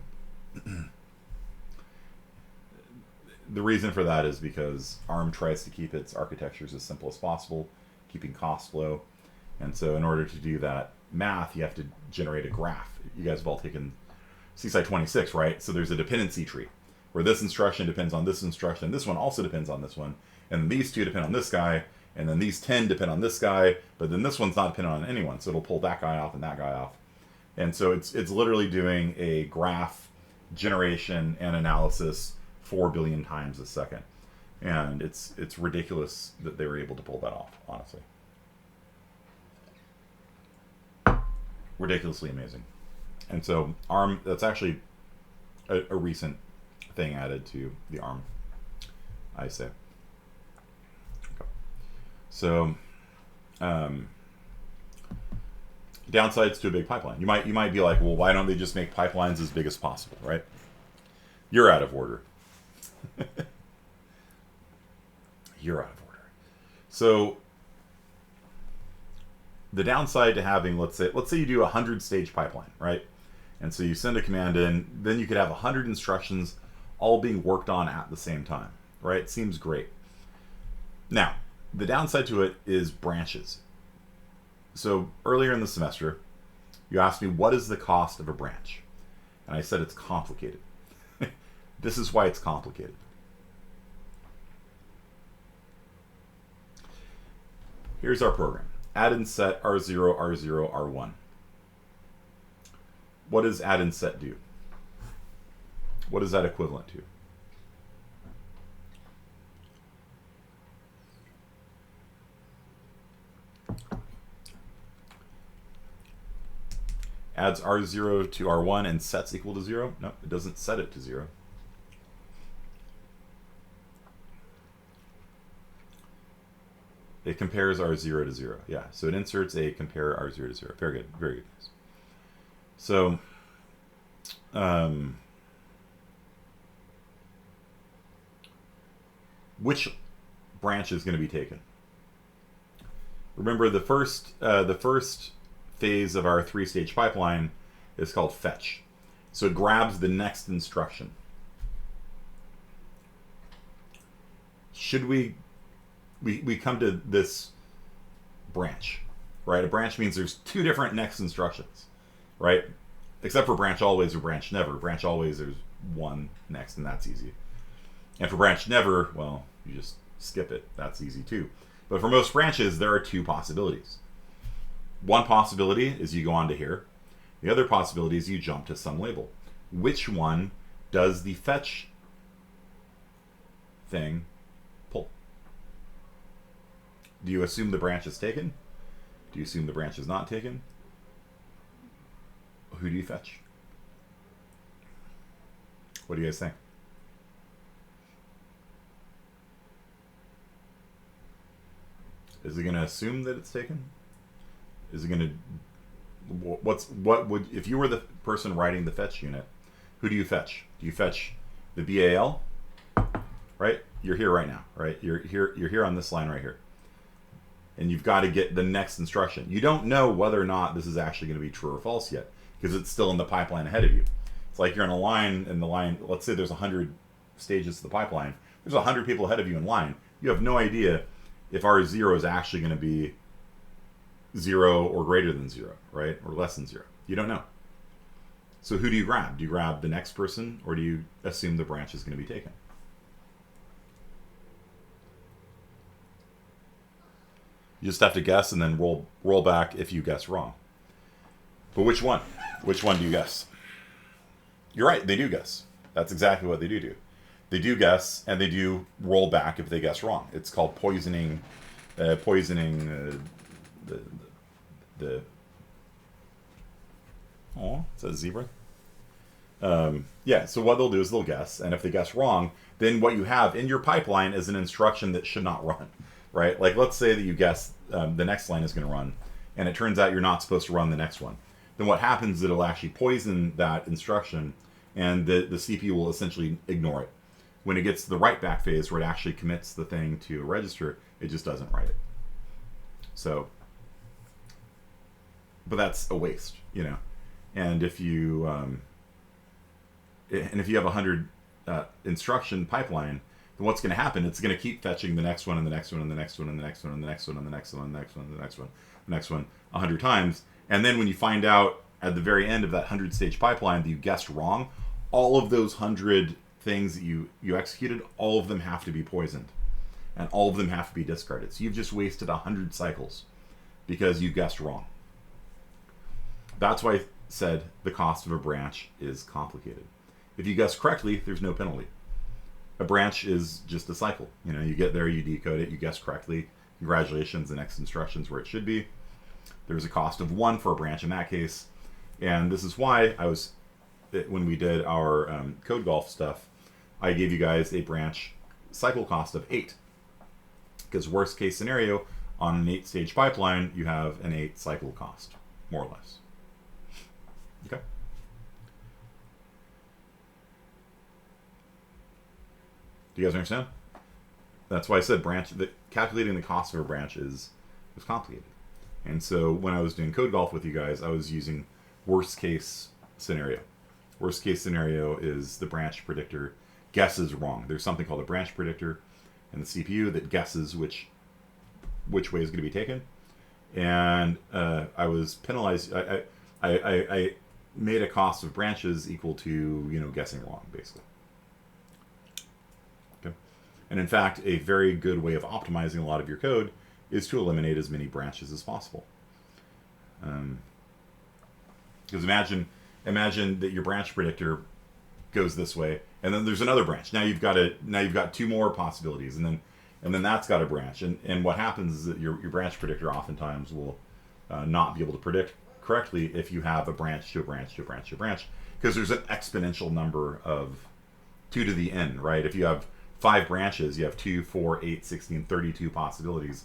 The reason for that is because ARM tries to keep its architectures as simple as possible, keeping costs low. And so in order to do that math, you have to generate a graph. You guys have all taken CSI 26, right? So there's a dependency tree where this instruction depends on this instruction. This one also depends on this one. And these 2 depend on this guy. And then these 10 depend on this guy. But then this one's not dependent on anyone. So it'll pull that guy off and that guy off. And so it's literally doing a graph generation and analysis 4 billion times a second, and it's ridiculous that they were able to pull that off. Honestly, ridiculously amazing. And so ARM, that's actually a recent thing added to the ARM, I say. Okay. So downsides to a big pipeline. You might be like, well, why don't they just make pipelines as big as possible, right? You're out of order. You're out of order. So the downside to having, let's say you do a 100-stage pipeline, right? And so you send a command in, then you could have 100 instructions all being worked on at the same time, right? Seems great. Now, the downside to it is branches. So earlier in the semester, you asked me, what is the cost of a branch? And I said it's complicated. This is why it's complicated. Here's our program. Add and set R0, R0, R1. What does add and set do? What is that equivalent to? Adds R0 to R1 and sets equal to 0? No, it doesn't set it to 0. It compares R0 to 0. Yeah, so it inserts a compare R0 to 0. Very good, very good. So, which branch is going to be taken? Remember, the first phase of our 3-stage pipeline is called fetch. So it grabs the next instruction. Should we come to this branch, right? A branch means there's 2 different next instructions, right? Except for branch always or branch never. Branch always, there's 1 next, and that's easy. And for branch never, well, you just skip it. That's easy too. But for most branches, there are 2 possibilities. One possibility is you go on to here. The other possibility is you jump to some label. Which one does the fetch thing pull? Do you assume the branch is taken? Do you assume the branch is not taken? Who do you fetch? What do you guys think? Is it going to assume that it's taken? Is it going to... What would... If you were the person writing the fetch unit, who do you fetch? Do you fetch the BAL? Right? You're here right now, right? You're here on this line right here. And you've got to get the next instruction. You don't know whether or not this is actually going to be true or false yet, because it's still in the pipeline ahead of you. It's like you're in a line, and the line, let's say there's 100 stages to the pipeline. There's 100 people ahead of you in line. You have no idea if R0 is actually going to be 0 or greater than 0, right? Or less than 0. You don't know. So who do you grab? Do you grab the next person, or do you assume the branch is going to be taken? You just have to guess and then roll back if you guess wrong. But which one? Which one do you guess? You're right, they do guess. That's exactly what they do. They do guess, and they do roll back if they guess wrong. It's called poisoning. The oh, it says zebra. Yeah. So what they'll do is they'll guess, and if they guess wrong, then what you have in your pipeline is an instruction that should not run, right? Like let's say that you guess the next line is going to run, and it turns out you're not supposed to run the next one. Then what happens is it'll actually poison that instruction, and the CPU will essentially ignore it. When it gets to the write back phase where it actually commits the thing to a register, it just doesn't write it. So, but that's a waste, you know. And if you have a 100 instruction pipeline, then what's going to happen? It's going to keep fetching the next one and the next one and the next one and the next one and the next one and the next one and the next one and the next one, the next one 100 times. And then when you find out at the very end of that 100-stage pipeline that you guessed wrong, all of those 100 things that you executed, all of them have to be poisoned. And all of them have to be discarded. So you've just wasted 100 cycles because you guessed wrong. That's why I said the cost of a branch is complicated. If you guess correctly, there's no penalty. A branch is just a cycle. You know, you get there, you decode it, you guess correctly. Congratulations, the next instruction's where it should be. There's a cost of 1 for a branch in that case. And this is why when we did our code golf stuff, I gave you guys a branch cycle cost of 8. Because worst case scenario, on an 8-stage pipeline, you have an 8 cycle cost, more or less. Okay. Do you guys understand? That's why I said calculating the cost of a branch is complicated. And so when I was doing code golf with you guys, I was using worst case scenario. Worst case scenario is the branch predictor guesses wrong. There's something called a branch predictor in the CPU that guesses which way is going to be taken. And I was penalized. I made a cost of branches equal to guessing wrong, basically. Okay. And in fact, a very good way of optimizing a lot of your code is to eliminate as many branches as possible. Because imagine that your branch predictor goes this way, and then there's another branch. Now you've got two more possibilities, and then that's got a branch. And what happens is that your branch predictor oftentimes will not be able to predict correctly if you have a branch to a branch to a branch to a branch, because there's an exponential number of 2 to the n, right? If you have 5 branches, you have 2, 4, 8, 16, 32 possibilities.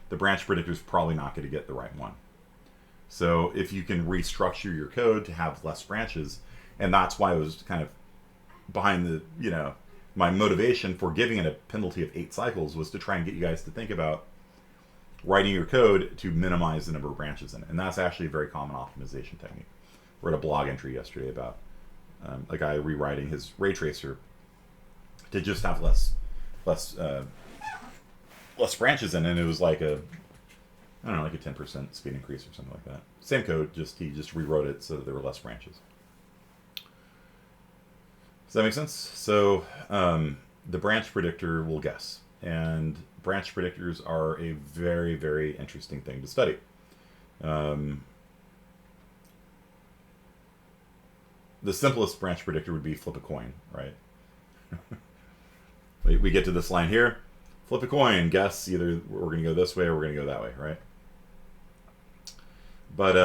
The branch predictor is probably not going to get the right one. So if you can restructure your code to have less branches, and that's why I was kind of behind my motivation for giving it a penalty of 8 cycles was to try and get you guys to think about writing your code to minimize the number of branches in it. And that's actually a very common optimization technique. I read a blog entry yesterday about a guy rewriting his ray tracer to just have less branches in it. And it was like a 10% speed increase or something like that. Same code, he just rewrote it so that there were less branches. Does that make sense? So the branch predictor will guess, and branch predictors are a very, very interesting thing to study. The simplest branch predictor would be flip a coin, right? We get to this line here, flip a coin, guess either we're going to go this way or we're going to go that way, right? But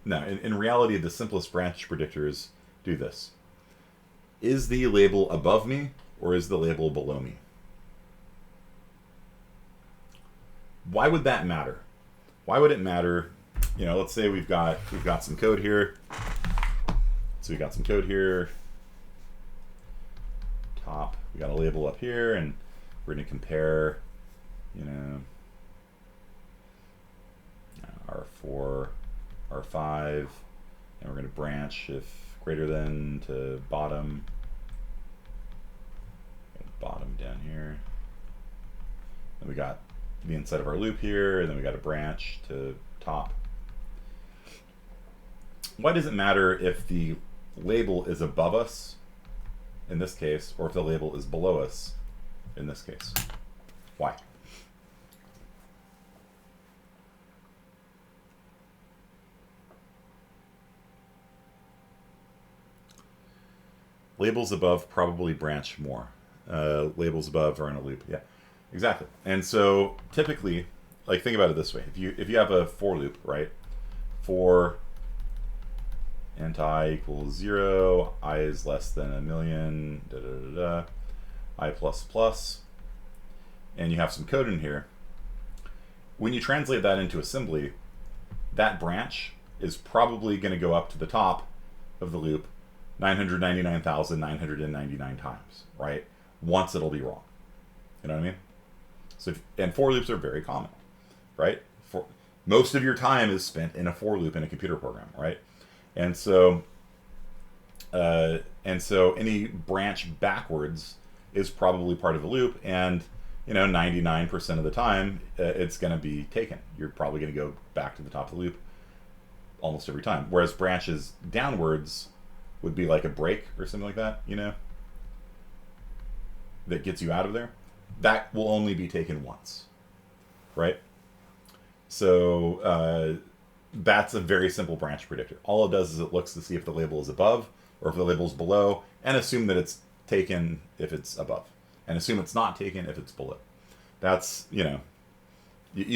no, in reality, the simplest branch predictors do this. Is the label above me or is the label below me? Why would that matter? Why would it matter? Let's say we've got some code here. So we got some code here. Top. We got a label up here, and we're going to compare, R4, R5, and we're going to branch if greater than to bottom. Bottom down here. And we got the inside of our loop here, and then we got a branch to top. Why does it matter if the label is above us in this case, or if the label is below us in this case? Why? Labels above probably branch more. Labels above are in a loop. Yeah, exactly. And so typically, think about it this way: if you have a for loop, right? For int I equals 0, I is less than 1,000,000, I plus plus, and you have some code in here. When you translate that into assembly, that branch is probably going to go up to the top of the loop 999,999 times, right? Once it'll be wrong. You know what I mean? So, and for loops are very common, right? Most of your time is spent in a for loop in a computer program, right? And so any branch backwards is probably part of a loop, and 99% of the time it's going to be taken. You're probably going to go back to the top of the loop almost every time. Whereas branches downwards would be like a break or something like that, that gets you out of there. That will only be taken once, right? So that's a very simple branch predictor. All it does is it looks to see if the label is above or if the label is below, and assume that it's taken if it's above, and assume it's not taken if it's below. That's, you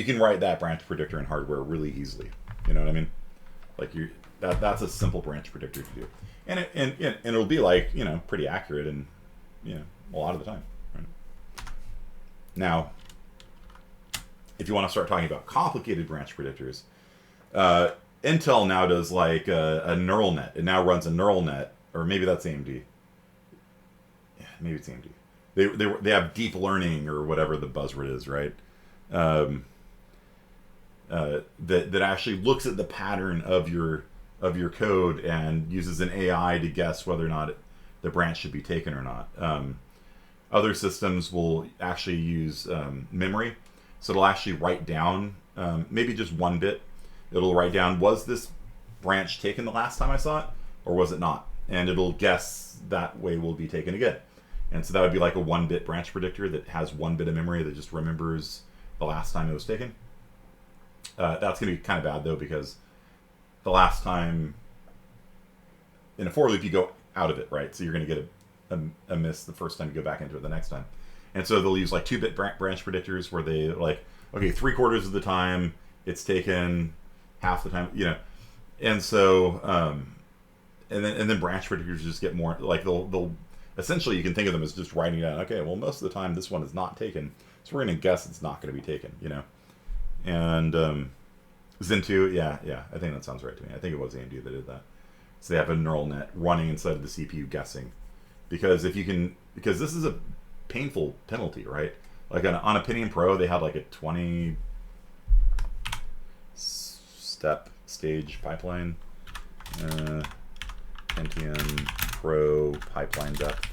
can write that branch predictor in hardware really easily. You know what I mean? That's a simple branch predictor to do. And it'll be pretty accurate and a lot of the time. Right? Now, if you want to start talking about complicated branch predictors, Intel now does a neural net. It now runs a neural net, or maybe that's AMD. Yeah, maybe it's AMD. they have deep learning or whatever the buzzword is, right? Um, that actually looks at the pattern of your code and uses an AI to guess whether or not the branch should be taken or not. Other systems will actually use memory, so it'll actually write down maybe just one bit. It'll write down, was this branch taken the last time I saw it, or was it not? And it'll guess that way will be taken again. And so that would be like a 1-bit branch predictor that has 1 bit of memory that just remembers the last time it was taken. That's going to be kind of bad though, because the last time in a for loop you go out of it, right? So you're going to get a miss the first time you go back into it the next time. And so they'll use like 2-bit branch predictors where they like, okay, 3/4 of the time it's taken, half the time, you know. And so and then branch predictors just get more like they'll essentially, you can think of them as just writing down, okay, well, most of the time this one is not taken, so we're going to guess it's not going to be taken, you know. And Zen 2, yeah, I think that sounds right to me. I think it was AMD that did that. So they have a neural net running inside of the CPU guessing, because because this is a painful penalty, right? Like on a Pentium Pro, they had like a 20 step stage pipeline. Pentium Pro pipeline depth.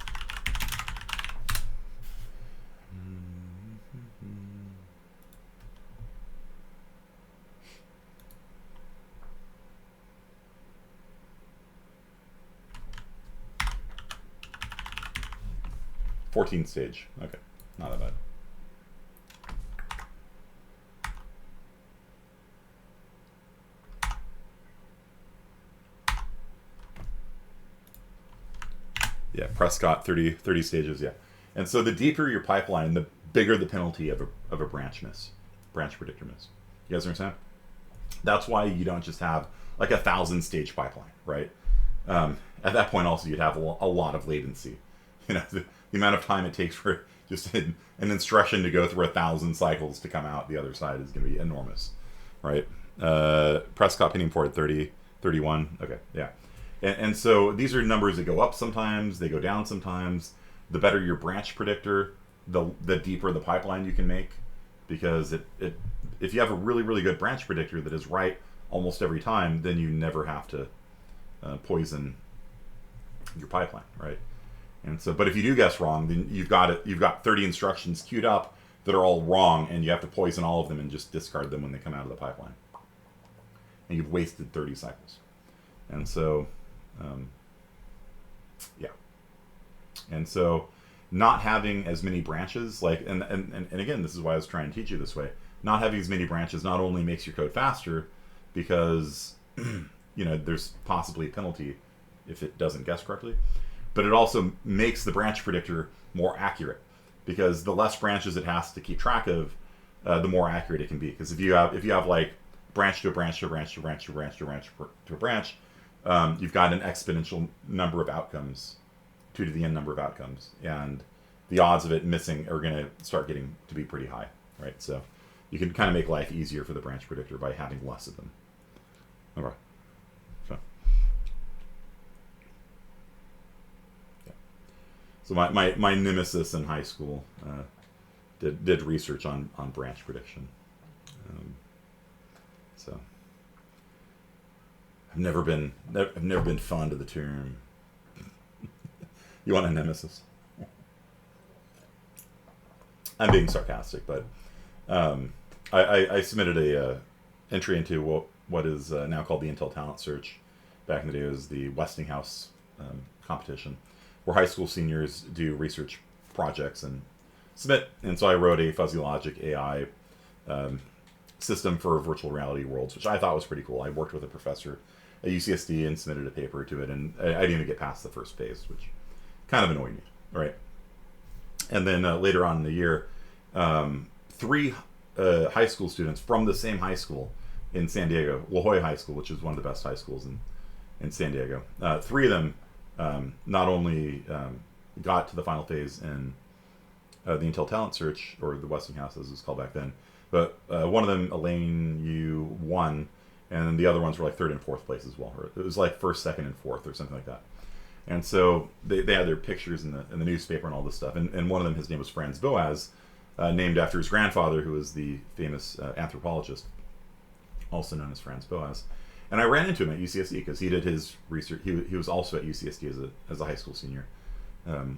14 stage. Okay, not that bad. Yeah, Prescott 30 stages. Yeah, and so the deeper your pipeline, the bigger the penalty of a branch predictor miss. You guys understand? That's why you don't just have like 1,000 stage pipeline, right? At that point, also you'd have a lot of latency. You know, the amount of time it takes for just an instruction to go through 1,000 cycles to come out the other side is going to be enormous, right? Prescott Pentium port 30, 31. Okay, yeah. And so these are numbers that go up sometimes, they go down sometimes. The better your branch predictor, the deeper the pipeline you can make, because if you have a really, really good branch predictor that is right almost every time, then you never have to poison your pipeline, right? And so, but if you do guess wrong, then you've got 30 instructions queued up that are all wrong, and you have to poison all of them and just discard them when they come out of the pipeline. And you've wasted 30 cycles. And so, yeah. And so, not having as many branches, like, and again, this is why I was trying to teach you this way. Not having as many branches not only makes your code faster, because you know there's possibly a penalty if it doesn't guess correctly, but it also makes the branch predictor more accurate, because the less branches it has to keep track of, the more accurate it can be. Because if you have like branch to a branch to a branch to a branch to a branch to a branch to a branch, you've got an exponential number of outcomes, 2 to the n number of outcomes, and the odds of it missing are going to start getting to be pretty high, right? So you can kind of make life easier for the branch predictor by having less of them. Okay. So, yeah. So my nemesis in high school did research on branch prediction. So I've never been fond of the term. You want a nemesis? I'm being sarcastic, but I submitted a entry into what is now called the Intel Talent Search. Back in the day, it was the Westinghouse competition, where high school seniors do research projects and submit. And so I wrote a fuzzy logic AI system for virtual reality worlds, which I thought was pretty cool. I worked with a professor at UCSD and submitted a paper to it, and I didn't even get past the first phase, which kind of annoyed me, right? And then later on in the year, 3 high school students from the same high school in San Diego, La Jolla High School, which is one of the best high schools in San Diego, 3 of them not only got to the final phase in the Intel Talent Search, or the Westinghouse as it was called back then, but one of them, Elaine Yu, won, and the other ones were like 3rd and 4th place as well. It was like 1st, 2nd, and 4th or something like that. And so they had their pictures in the newspaper and all this stuff. And one of them, his name was Franz Boas, named after his grandfather, who was the famous anthropologist, also known as Franz Boas. And I ran into him at UCSD because he did his research. He was also at UCSD as a high school senior.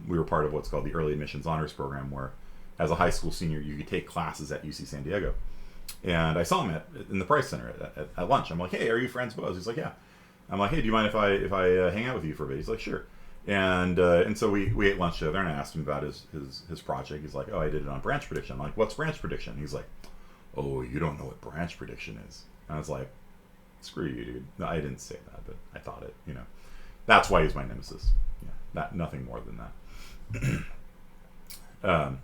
We were part of what's called the Early Admissions Honors Program, where as a high school senior, you could take classes at UC San Diego. And I saw him in the Price Center at lunch. I'm like, hey, are you Franz Boas? He's like, yeah. I'm like, hey, do you mind if I hang out with you for a bit? He's like, sure. And so we ate lunch together, and I asked him about his project. He's like, oh, I did it on branch prediction. I'm like, what's branch prediction? He's like, oh, you don't know what branch prediction is. And I was like, screw you, dude. No, I didn't say that, but I thought it. That's why he's my nemesis. Nothing more than that.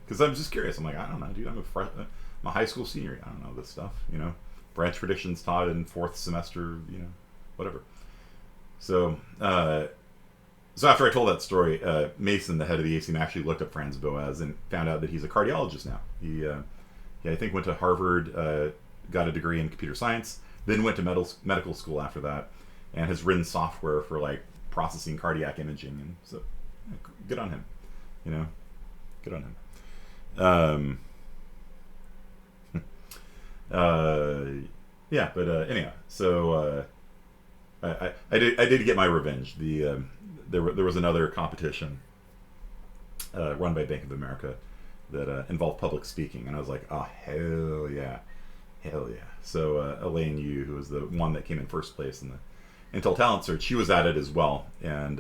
Because I'm just curious. I'm like, I don't know, dude. I'm a high school senior. I don't know this stuff. Branch prediction's taught in 4th semester. Whatever. So after I told that story, Mason, the head of the ACM, actually looked up Franz Boas and found out that he's a cardiologist now. He I think went to Harvard, got a degree in computer science, then went to medical school after that, and has written software for like processing cardiac imaging. And so, good on him. Good on him. But anyhow, so I did get my revenge. There was another competition run by Bank of America that involved public speaking, and I was like, oh, hell yeah. So Elaine Yu, who was the one that came in first place in the Intel Talent Search, she was at it as well, and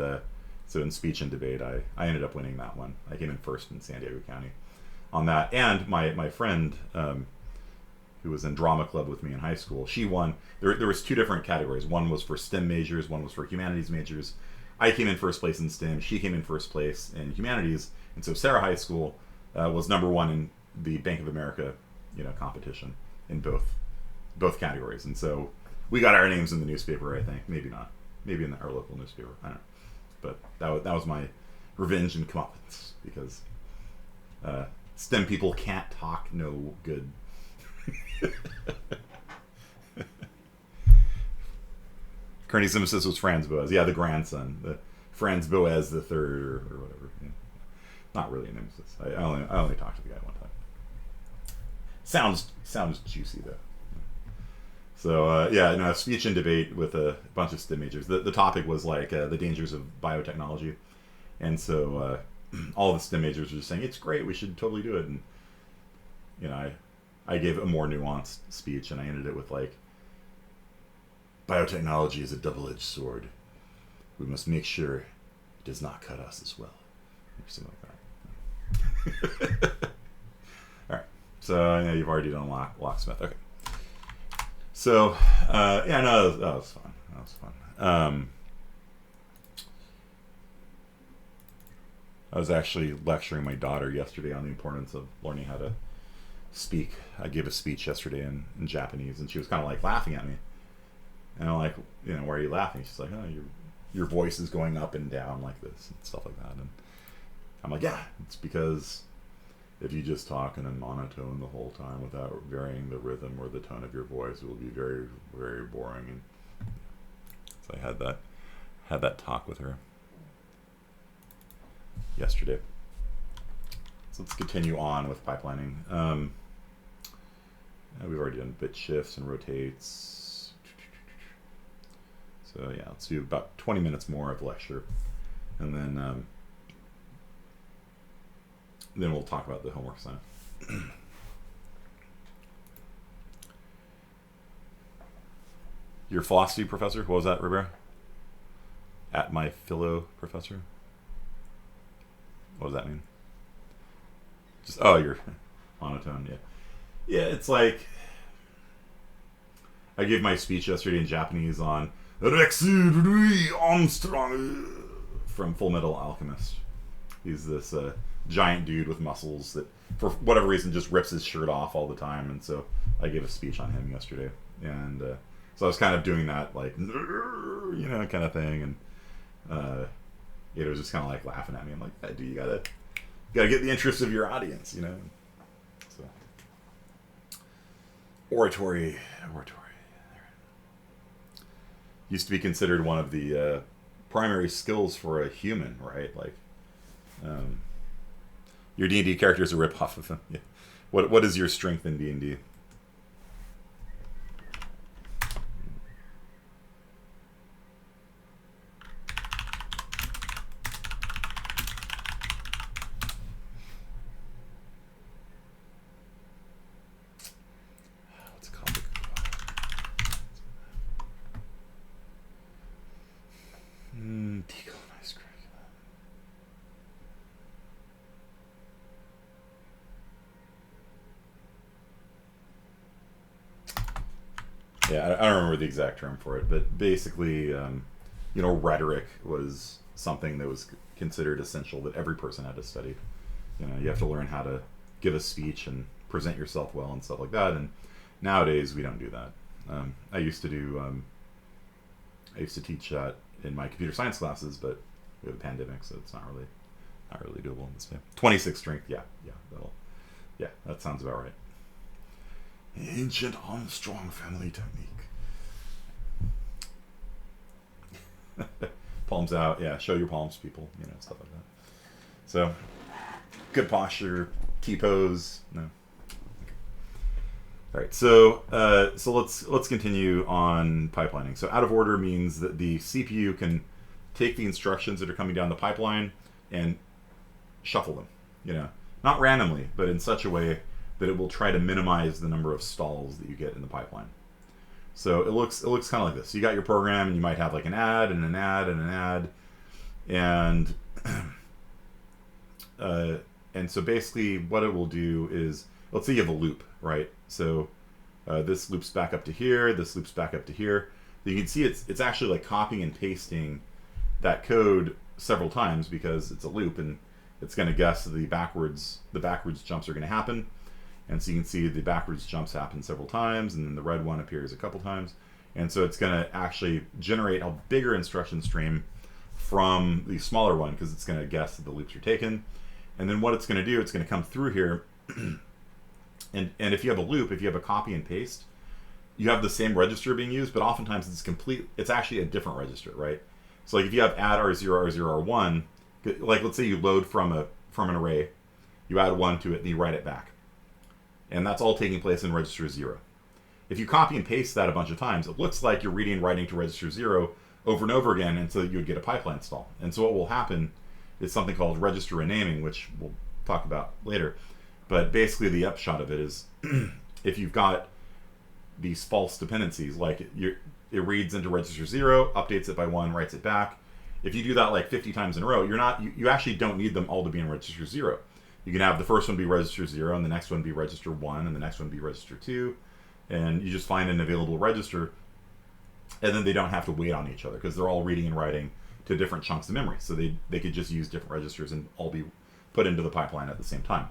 so in speech and debate, I ended up winning that one. I came in first in San Diego County on that, and my friend who was in drama club with me in high school, she won. There was 2 different categories. One was for STEM majors, one was for humanities majors. I came in first place in STEM, she came in first place in humanities, and so Sarah High School was number 1 in the Bank of America competition in both categories. And so we got our names in the newspaper, I think. Maybe not. Maybe in our local newspaper. I don't know. But that was my revenge and comeuppance, because STEM people can't talk no good. Kearney's nemesis was Franz Boas. Yeah, the grandson. The Franz Boas the third or whatever. Not really a nemesis. I only talked to the guy one time. Sounds juicy though. So speech and debate with a bunch of STEM majors. The topic was like the dangers of biotechnology, and so all the STEM majors were just saying it's great, we should totally do it. And I gave a more nuanced speech, and I ended it with like, biotechnology is a double-edged sword. We must make sure it does not cut us as well, or something like that. All right. So you've already done locksmith. Okay. So that was fun. I was actually lecturing my daughter yesterday on the importance of learning how to speak. I gave a speech yesterday in Japanese, and she was kind of like laughing at me. And I'm like, why are you laughing? She's like, oh, your voice is going up and down like this and stuff like that. And I'm like, yeah, it's because if you just talk in a monotone the whole time without varying the rhythm or the tone of your voice, it will be very, very boring. And so I had that talk with her yesterday. So let's continue on with pipelining. We've already done bit shifts and rotates. So let's do about 20 minutes more of lecture, and then we'll talk about the homework assignment. Your philosophy professor, what was that, Rivera? At my philo professor? What does that mean? Just, you're monotone, yeah. Yeah, it's like, I gave my speech yesterday in Japanese on Rexy Armstrong from Full Metal Alchemist. He's this giant dude with muscles that, for whatever reason, just rips his shirt off all the time. And so I gave a speech on him yesterday. And so I was kind of doing that, like, kind of thing. And it was just kind of like laughing at me. I'm like, yeah, dude, you gotta get the interest of your audience, So oratory used to be considered one of the primary skills for a human, right? Like, your D&D character is a rip-off of him. Yeah. What is your strength in D&D? What's it called? Decolonize curriculum. Yeah, I don't remember the exact term for it, but basically, rhetoric was something that was considered essential that every person had to study. You have to learn how to give a speech and present yourself well and stuff like that. And nowadays, we don't do that. I used to teach in my computer science classes, but we have a pandemic, so it's not really doable in this day. 26 strength, yeah, that sounds about right. Ancient Armstrong family technique. Palms out, yeah. Show your palms, people. Stuff like that. So, good posture, T-pose. No. Okay. All right. So let's continue on pipelining. So out of order means that the CPU can take the instructions that are coming down the pipeline and shuffle them. Not randomly, but in such a way that it will try to minimize the number of stalls that you get in the pipeline. So it looks kind of like this. You got your program, and you might have like an add and an add and an add, and so basically what it will do is, let's say you have a loop, right? So this loops back up to here, this loops back up to here. You can see it's actually like copying and pasting that code several times because it's a loop, and it's going to guess the backwards jumps are going to happen. And so you can see the backwards jumps happen several times, and then the red one appears a couple times. And so it's going to actually generate a bigger instruction stream from the smaller one because it's going to guess that the loops are taken. And then what it's going to do, it's going to come through here. and if you have a loop, if you have a copy and paste, you have the same register being used, but oftentimes it's actually a different register, right? So like if you have add R0, R0, R1, like let's say you load from an array, you add 1 to it, and you write it back. And that's all taking place in register 0. If you copy and paste that a bunch of times, it looks like you're reading and writing to register 0 over and over again, and so you would get a pipeline stall. And so what will happen is something called register renaming, which we'll talk about later. But basically the upshot of it is if you've got these false dependencies, like it reads into register 0, updates it by 1, writes it back. If you do that like 50 times in a row, you actually don't need them all to be in register 0. You can have the first one be register 0, and the next one be register 1, and the next one be register 2, and you just find an available register, and then they don't have to wait on each other because they're all reading and writing to different chunks of memory. So they could just use different registers and all be put into the pipeline at the same time.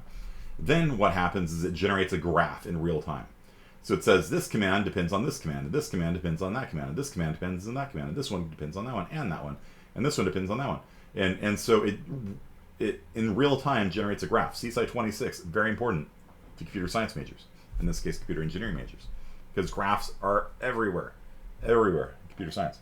Then what happens is it generates a graph in real time. So it says this command depends on this command, and this command depends on that command, and this command depends on that command, and this one depends on that one, and that one, and this one depends on that one. And so it in real time generates a graph. CSI 26, very important to computer science majors, in this case computer engineering majors, because graphs are everywhere in computer science.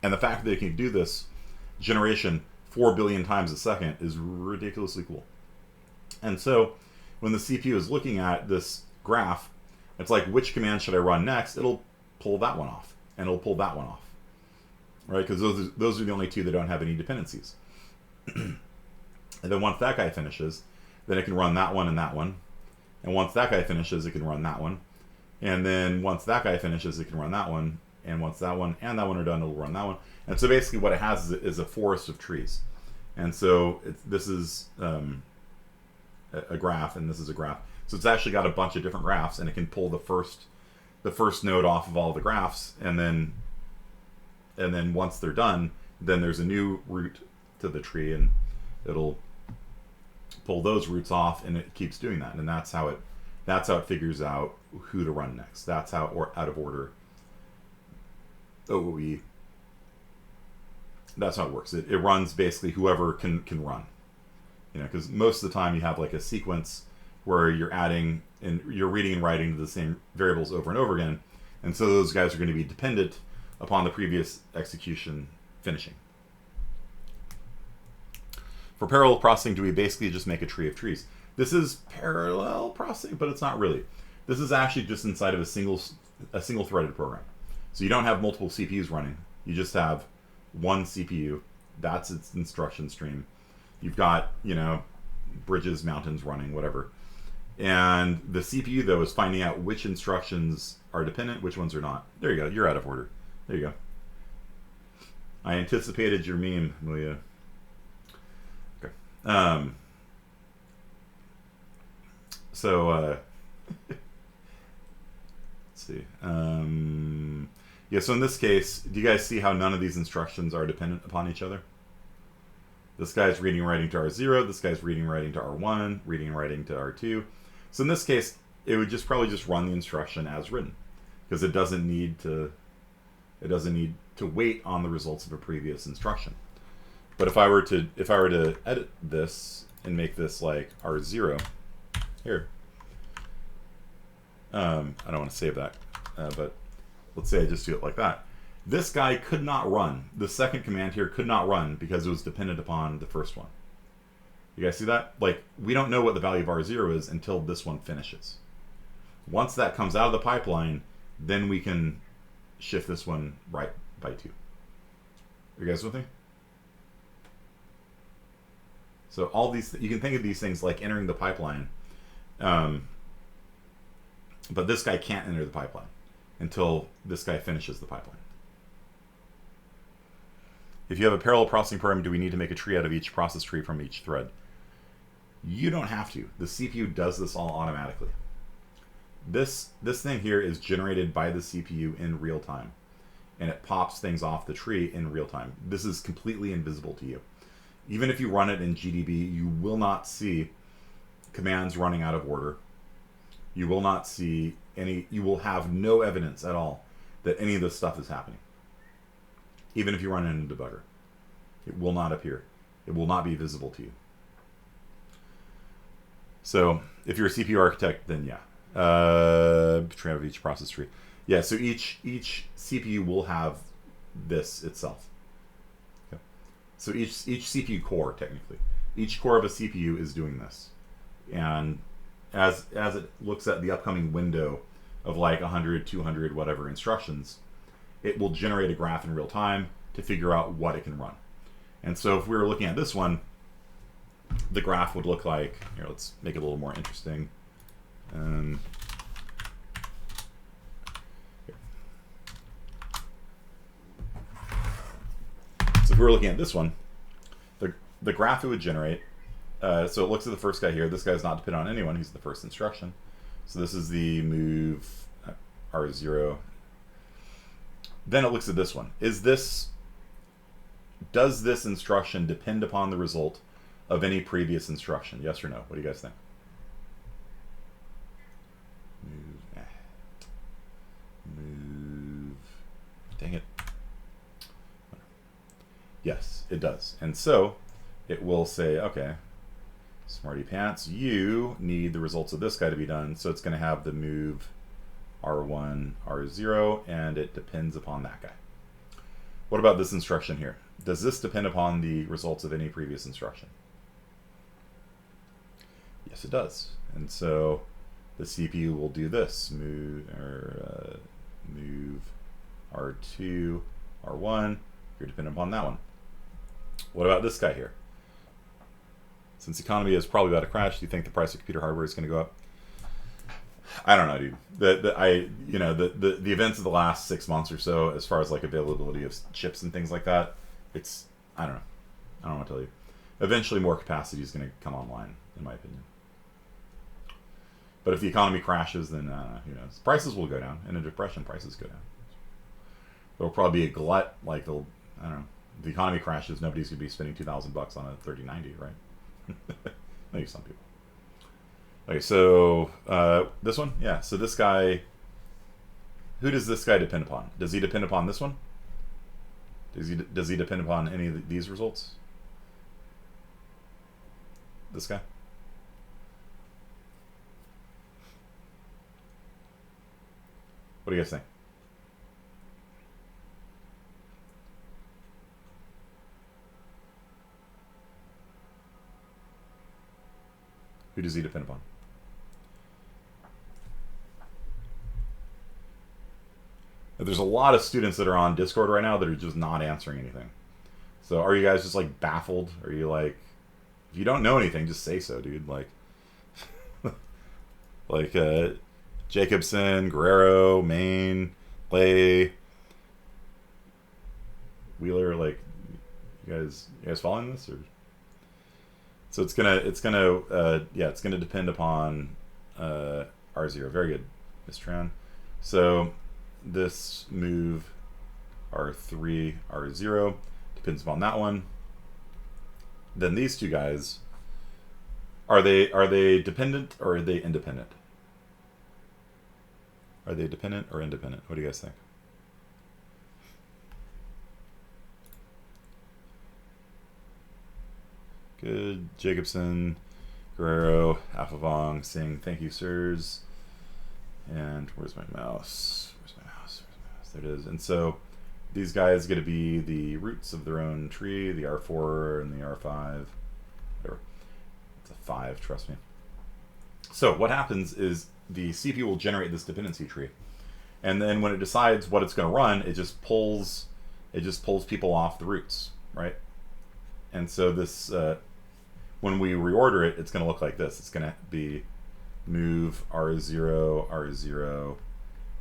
And the fact that it can do this generation 4 billion times a second is ridiculously cool. And so when the CPU is looking at this graph, it's like, which command should I run next? It'll pull that one off, and it'll pull that one off, right? Because those are the only two that don't have any dependencies. And then once that guy finishes, then it can run that one and that one. And once that guy finishes, it can run that one. And then once that guy finishes, it can run that one. And once that one and that one are done, it'll run that one. And so basically what it has is a forest of trees. And so this is a graph, and this is a graph. So it's actually got a bunch of different graphs, and it can pull the first node off of all the graphs, and then once they're done, then there's a new root to the tree, and it'll pull those roots off, and it keeps doing that. And that's how it figures out who to run next. That's how, or out of order OOE. That's how it works. It runs basically whoever can run. Because most of the time you have like a sequence where you're adding and you're reading and writing to the same variables over and over again, and so those guys are going to be dependent upon the previous execution finishing. For parallel processing, do we basically just make a tree of trees? This is parallel processing, but it's not really. This is actually just inside of a single threaded program. So you don't have multiple CPUs running. You just have one CPU. That's its instruction stream. You've got, bridges, mountains running, whatever. And the CPU, though, is finding out which instructions are dependent, which ones are not. There you go. You're out of order. There you go. I anticipated your meme, Malia. Okay. Let's see. Yeah, so in this case, do you guys see how none of these instructions are dependent upon each other? This guy's reading and writing to R0. This guy's reading and writing to R1, reading and writing to R2. So in this case, it would probably just run the instruction as written, because it doesn't need to wait on the results of a previous instruction. But if I were to edit this and make this like R0 here, I don't want to save that, but let's say I just do it like that. This guy could not run. The second command here could not run because it was dependent upon the first one. You guys see that? Like, we don't know what the value of R0 is until this one finishes. Once that comes out of the pipeline, then we can shift this one right by 2. Are you guys with me? So all these, you can think of these things like entering the pipeline. But this guy can't enter the pipeline until this guy finishes the pipeline. If you have a parallel processing program, do we need to make a tree out of each process tree from each thread? You don't have to. The CPU does this all automatically. This thing here is generated by the CPU in real time, and it pops things off the tree in real time. This is completely invisible to you. Even if you run it in GDB, you will not see commands running out of order. You will not see any, you will have no evidence at all that any of this stuff is happening. Even if you run it in a debugger, it will not appear. It will not be visible to you. So if you're a CPU architect, then yeah. Tree out of each process tree. Yeah, so each CPU will have this itself. Okay. So each CPU core, technically. Each core of a CPU is doing this. And as it looks at the upcoming window of like 100, 200, whatever instructions, it will generate a graph in real time to figure out what it can run. And so if we were looking at this one, the graph would look like, here, let's make it a little more interesting. So if we were looking at this one, the graph it would generate, so it looks at the first guy here. This guy's not dependent on anyone. He's the first instruction. So this is the move R0. Then it looks at this one. Does this instruction depend upon the result of any previous instruction? Yes or no? What do you guys think? Move. Dang it. Yes, it does. And so it will say, okay, smarty pants, you need the results of this guy to be done. So it's going to have the move R1, R0, and it depends upon that guy. What about this instruction here? Does this depend upon the results of any previous instruction? Yes, it does. And so the CPU will do this: move R2, R1. You're dependent upon that one. What about this guy here? Since the economy is probably about to crash, do you think the price of computer hardware is going to go up? I don't know, dude. The events of the last 6 months or so, as far as like availability of chips and things like that, it's, I don't know. I don't know what to tell you. Eventually, more capacity is going to come online, in my opinion. But if the economy crashes, then who knows? Prices will go down. In a depression, prices go down. There'll probably be a glut, like I don't know. If the economy crashes, nobody's going to be spending $2,000 on a 3090, right? Maybe some people. Okay, so this one? Yeah, so this guy, who does this guy depend upon? Does he depend upon this one? Does he depend upon any of these results? This guy? What do you guys think? Who does he depend upon? There's a lot of students that are on Discord right now that are just not answering anything. So are you guys just like baffled? Are you like, if you don't know anything, just say so, dude. Like, like Jacobson, Guerrero, Maine, Lay, Wheeler. Like, you guys following this? Or so it's gonna depend upon R0. Very good, Miss Tran. So this move R3, R0 depends upon that one. Then these two guys, are they dependent or are they independent? Are they dependent or independent? What do you guys think? Good. Jacobson, Guerrero, Alphavong, Singh. Thank you, sirs. And where's my mouse? There it is. And so these guys get to be the roots of their own tree, the R4 and the R5. Whatever. It's a 5, trust me. So what happens is the CPU will generate this dependency tree. And then when it decides what it's going to run, it just pulls people off the roots, right? And so this, when we reorder it, it's going to look like this. It's going to be move R0, R0,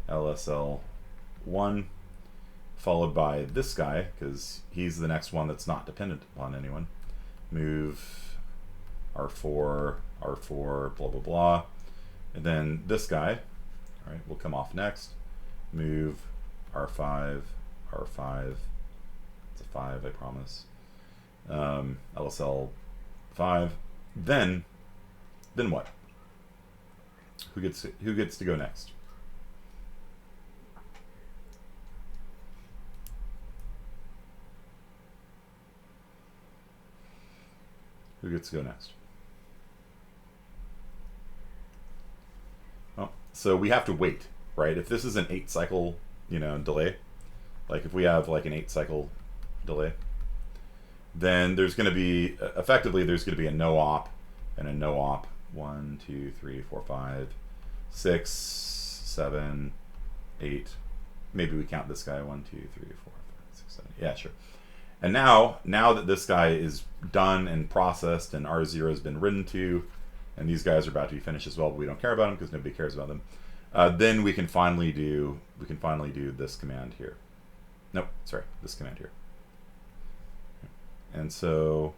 LSL1, followed by this guy, because he's the next one that's not dependent upon anyone. Move R4, R4, blah, blah, blah. And then this guy, all right, will come off next. Move R5, R5. It's a 5, I promise. LSL 5. Then what? Who gets to go next? Who gets to go next? Well, so we have to wait, right? If this is an 8 cycle, delay, like if we have like an 8 cycle delay, then there's going to be, effectively, there's going to be a no-op and a no-op. 1, 2, 3, 4, 5, 6, 7, 8. Maybe we count this guy. 1, 2, 3, 4, 5, 6, 7. Yeah, sure. And now that this guy is done and processed and R0 has been written to, and these guys are about to be finished as well, but we don't care about them because nobody cares about them. Then we can finally do this command here. Nope, sorry, this command here. And so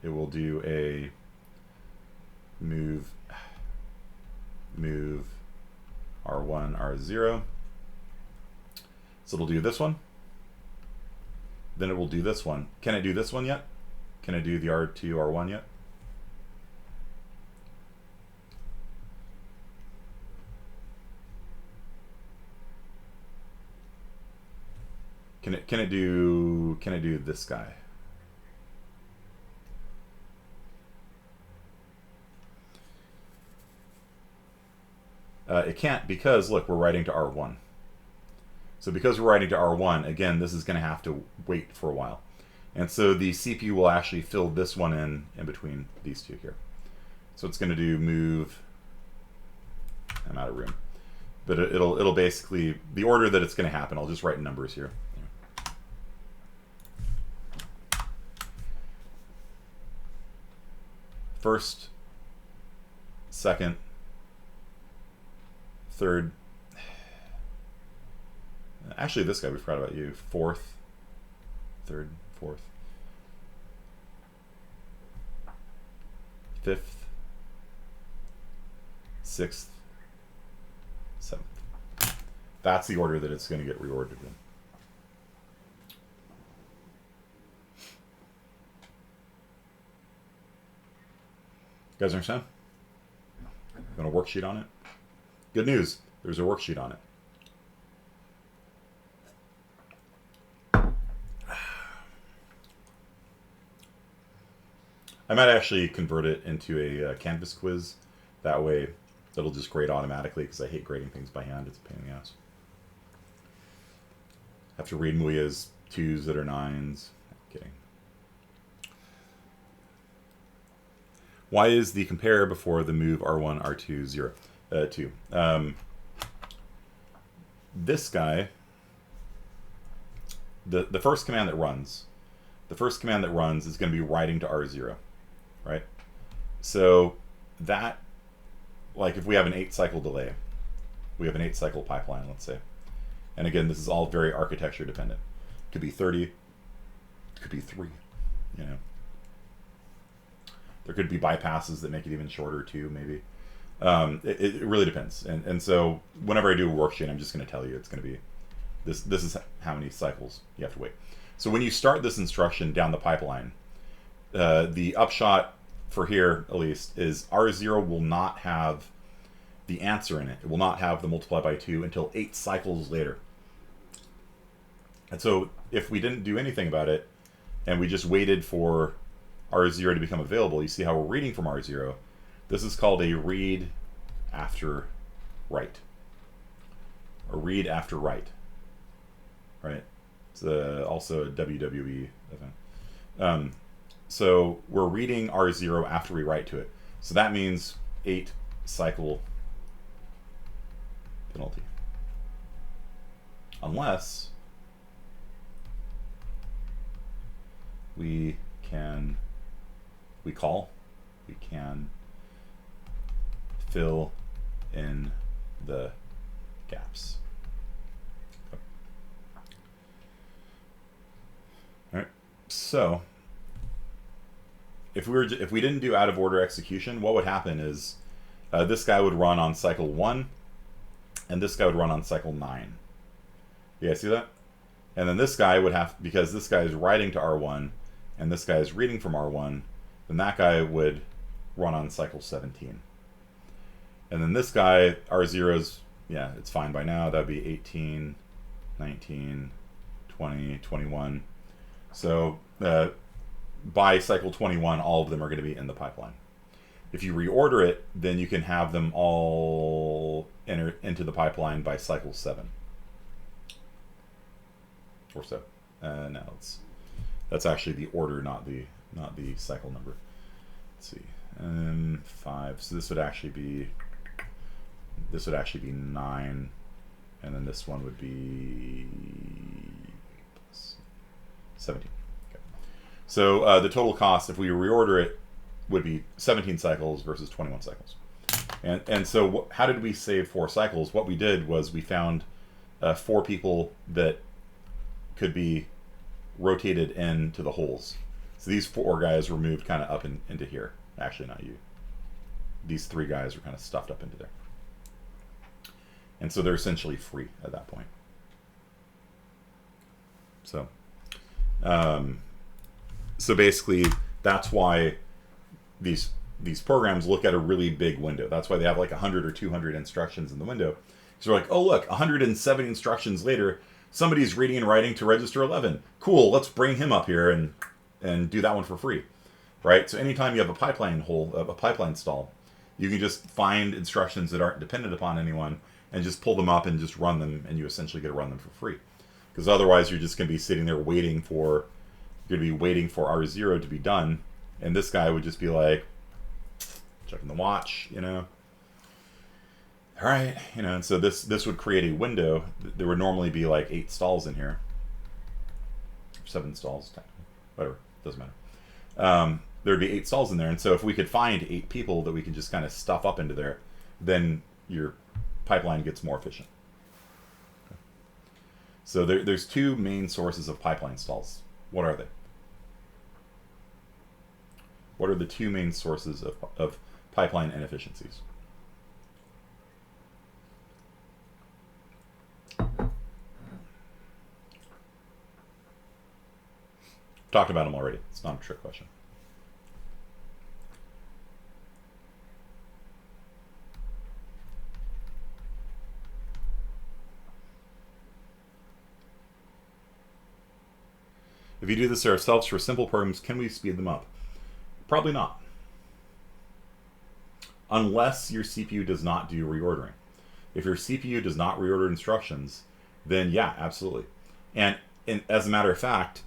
it will do a move R1, R0. So it'll do this one. Then it will do this one. Can it do this one yet? Can it do the R2, R1 yet? Can it do this guy? It can't, because look, we're writing to R1. So because we're writing to R1, again, this is going to have to wait for a while. And so the CPU will actually fill this one in between these two here. So it's going to do move, I'm out of room. But it'll basically, the order that it's going to happen, I'll just write numbers here. First, second, third. Actually, this guy, we forgot about you. Fourth, third, fourth, fifth, sixth, seventh. That's the order that it's going to get reordered in. You guys understand? Got a worksheet on it? Good news. There's a worksheet on it. I might actually convert it into a Canvas quiz. That way that'll just grade automatically because I hate grading things by hand. It's a pain in the ass. Have to read Muya's 2s that are 9s. Kidding. Why is the compare before the move R1, R2, 0? 2. This guy, the first command that runs, is going to be writing to R0, right? So that, like if we have an 8-cycle delay, we have an 8-cycle pipeline, let's say. And again, this is all very architecture dependent. It could be 30, it could be 3, you know. There could be bypasses that make it even shorter too, maybe. It really depends. And so whenever I do a worksheet, I'm just going to tell you it's going to be, this is how many cycles you have to wait. So when you start this instruction down the pipeline, the upshot for here, at least, is R0 will not have the answer in it. It will not have the multiply by 2 until 8 cycles later. And so if we didn't do anything about it, and we just waited for R0 to become available, you see how we're reading from R0. This is called a read after write. A read after write. Right? It's also a WWE event. So we're reading R0 after we write to it. So that means 8 cycle penalty. Unless we can fill in the gaps. Okay. All right. So if we didn't do out of order execution, what would happen is this guy would run on cycle 1, and this guy would run on cycle 9. You guys see that? And then this guy would have, because this guy is writing to R1, and this guy is reading from R1, then that guy would run on cycle 17. And then this guy, R0's, yeah, it's fine by now. That would be 18, 19, 20, 21. So by cycle 21, all of them are going to be in the pipeline. If you reorder it, then you can have them all enter into the pipeline by cycle 7. Or so. No, that's actually the order, not the cycle number. Let's see. 5. So this would actually be 9, and then this one would be 17. Okay. So the total cost, if we reorder it, would be 17 cycles versus 21 cycles. And so how did we save 4 cycles? What we did was we found 4 people that could be rotated into the holes. So these 4 guys were moved kind of up into here. Actually, not you. These 3 guys were kind of stuffed up into there. And so they're essentially free at that point. So, so basically, that's why these programs look at a really big window. That's why they have like 100 or 200 instructions in the window. So they're like, oh look, 107 instructions later, somebody's reading and writing to register 11. Cool, let's bring him up here and do that one for free, right? So anytime you have a pipeline stall, you can just find instructions that aren't dependent upon anyone and just pull them up and just run them, and you essentially get to run them for free. Because otherwise you're just going to be sitting there waiting for R0 to be done, and this guy would just be like, checking the watch, you know. All right, you know, and so this would create a window. There would normally be like 8 stalls in here. 7 stalls, technically. Whatever, doesn't matter. There would be 8 stalls in there, and so if we could find 8 people that we can just kind of stuff up into there, then your pipeline gets more efficient. Okay. So there's 2 main sources of pipeline stalls. What are they? What are the 2 main sources of pipeline inefficiencies? Talked about them already. It's not a trick question. If you do this ourselves for simple programs, can we speed them up? Probably not. unless your CPU does not do reordering. If your CPU does not reorder instructions, then yeah, absolutely. And as a matter of fact,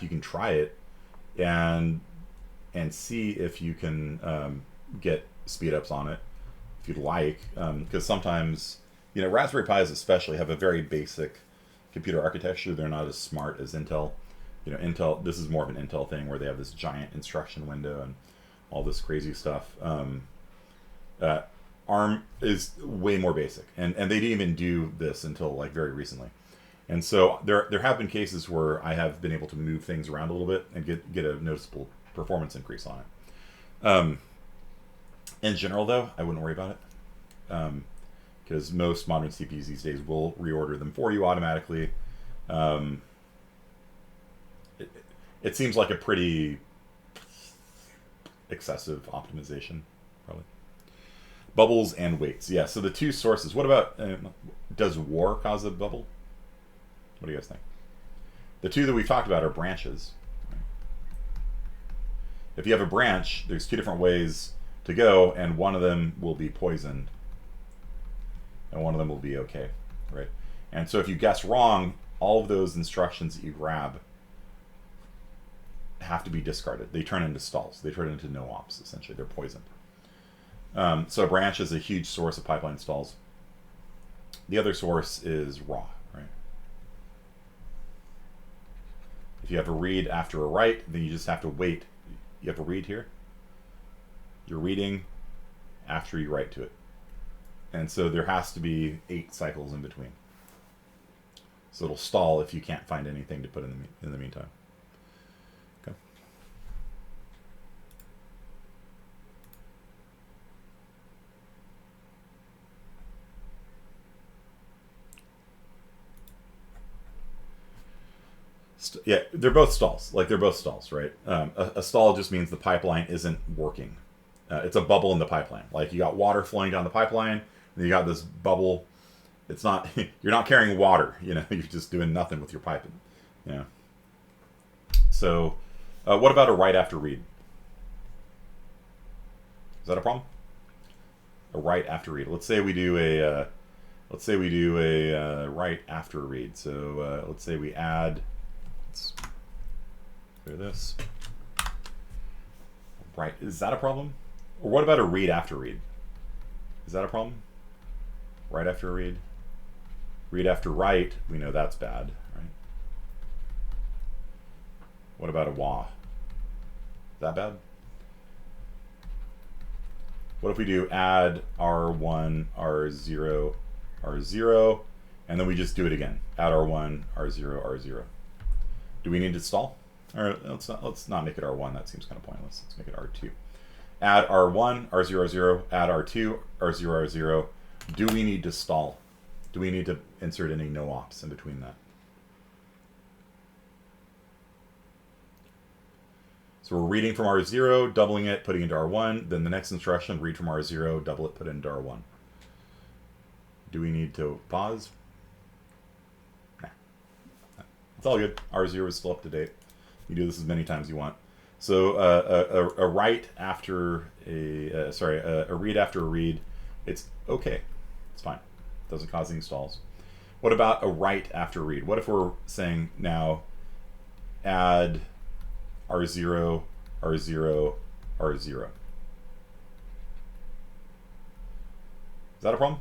you can try it and see if you can get speed ups on it if you'd like, because sometimes, you know, Raspberry Pis especially have a very basic computer architecture. They're not as smart as Intel. You know, Intel, this is more of an Intel thing where they have this giant instruction window and all this crazy stuff. ARM is way more basic, and they didn't even do this until like very recently. And so there have been cases where I have been able to move things around a little bit and get a noticeable performance increase on it. In general, though, I wouldn't worry about it, because most modern CPUs these days will reorder them for you automatically. It seems like a pretty excessive optimization, probably. Bubbles and weights. Yeah, so the two sources. What about, does war cause a bubble? What do you guys think? The two that we've talked about are branches. If you have a branch, there's two different ways to go, and one of them will be poisoned, and one of them will be okay, right? And so if you guess wrong, all of those instructions that you grab have to be discarded. They turn into stalls. They turn into no ops, essentially. They're poisoned. So a branch is a huge source of pipeline stalls. The other source is raw, right? If you have a read after a write, then you just have to wait. You have a read here. You're reading after you write to it. And so there has to be 8 cycles in between. So it'll stall if you can't find anything to put in the meantime. Okay. Yeah, they're both stalls. Like, they're both stalls, right? A stall just means the pipeline isn't working. It's a bubble in the pipeline. Like, you got water flowing down the pipeline, and you got this bubble. It's not, you're not carrying water, you know, you're just doing nothing with your piping, you know. So, what about a write after read? Is that a problem? A write after read. Let's say we do a write after read. So let's say we add. Let's clear this. Right, is that a problem? Or what about a read after read? Is that a problem? Write after read. Read after write, we know that's bad, right? What about a wah? Is that bad? What if we do add R1, R0, R0, and then we just do it again? Add R1, R0, R0. Do we need to stall? Or let's not make it R1, that seems kind of pointless. Let's make it R2. Add R1, R0, R0, add R2, R0, R0. Do we need to stall? Do we need to insert any no ops in between that? So we're reading from R0, doubling it, putting it into R1. Then the next instruction, read from R0, double it, put it into R1. Do we need to pause? Nah. It's all good. R0 is still up to date. You do this as many times as you want. So a write after a read after a read, it's okay. It's fine. Doesn't cause any stalls. What about a write after read? What if we're saying now add R0, R0, R0? Is that a problem?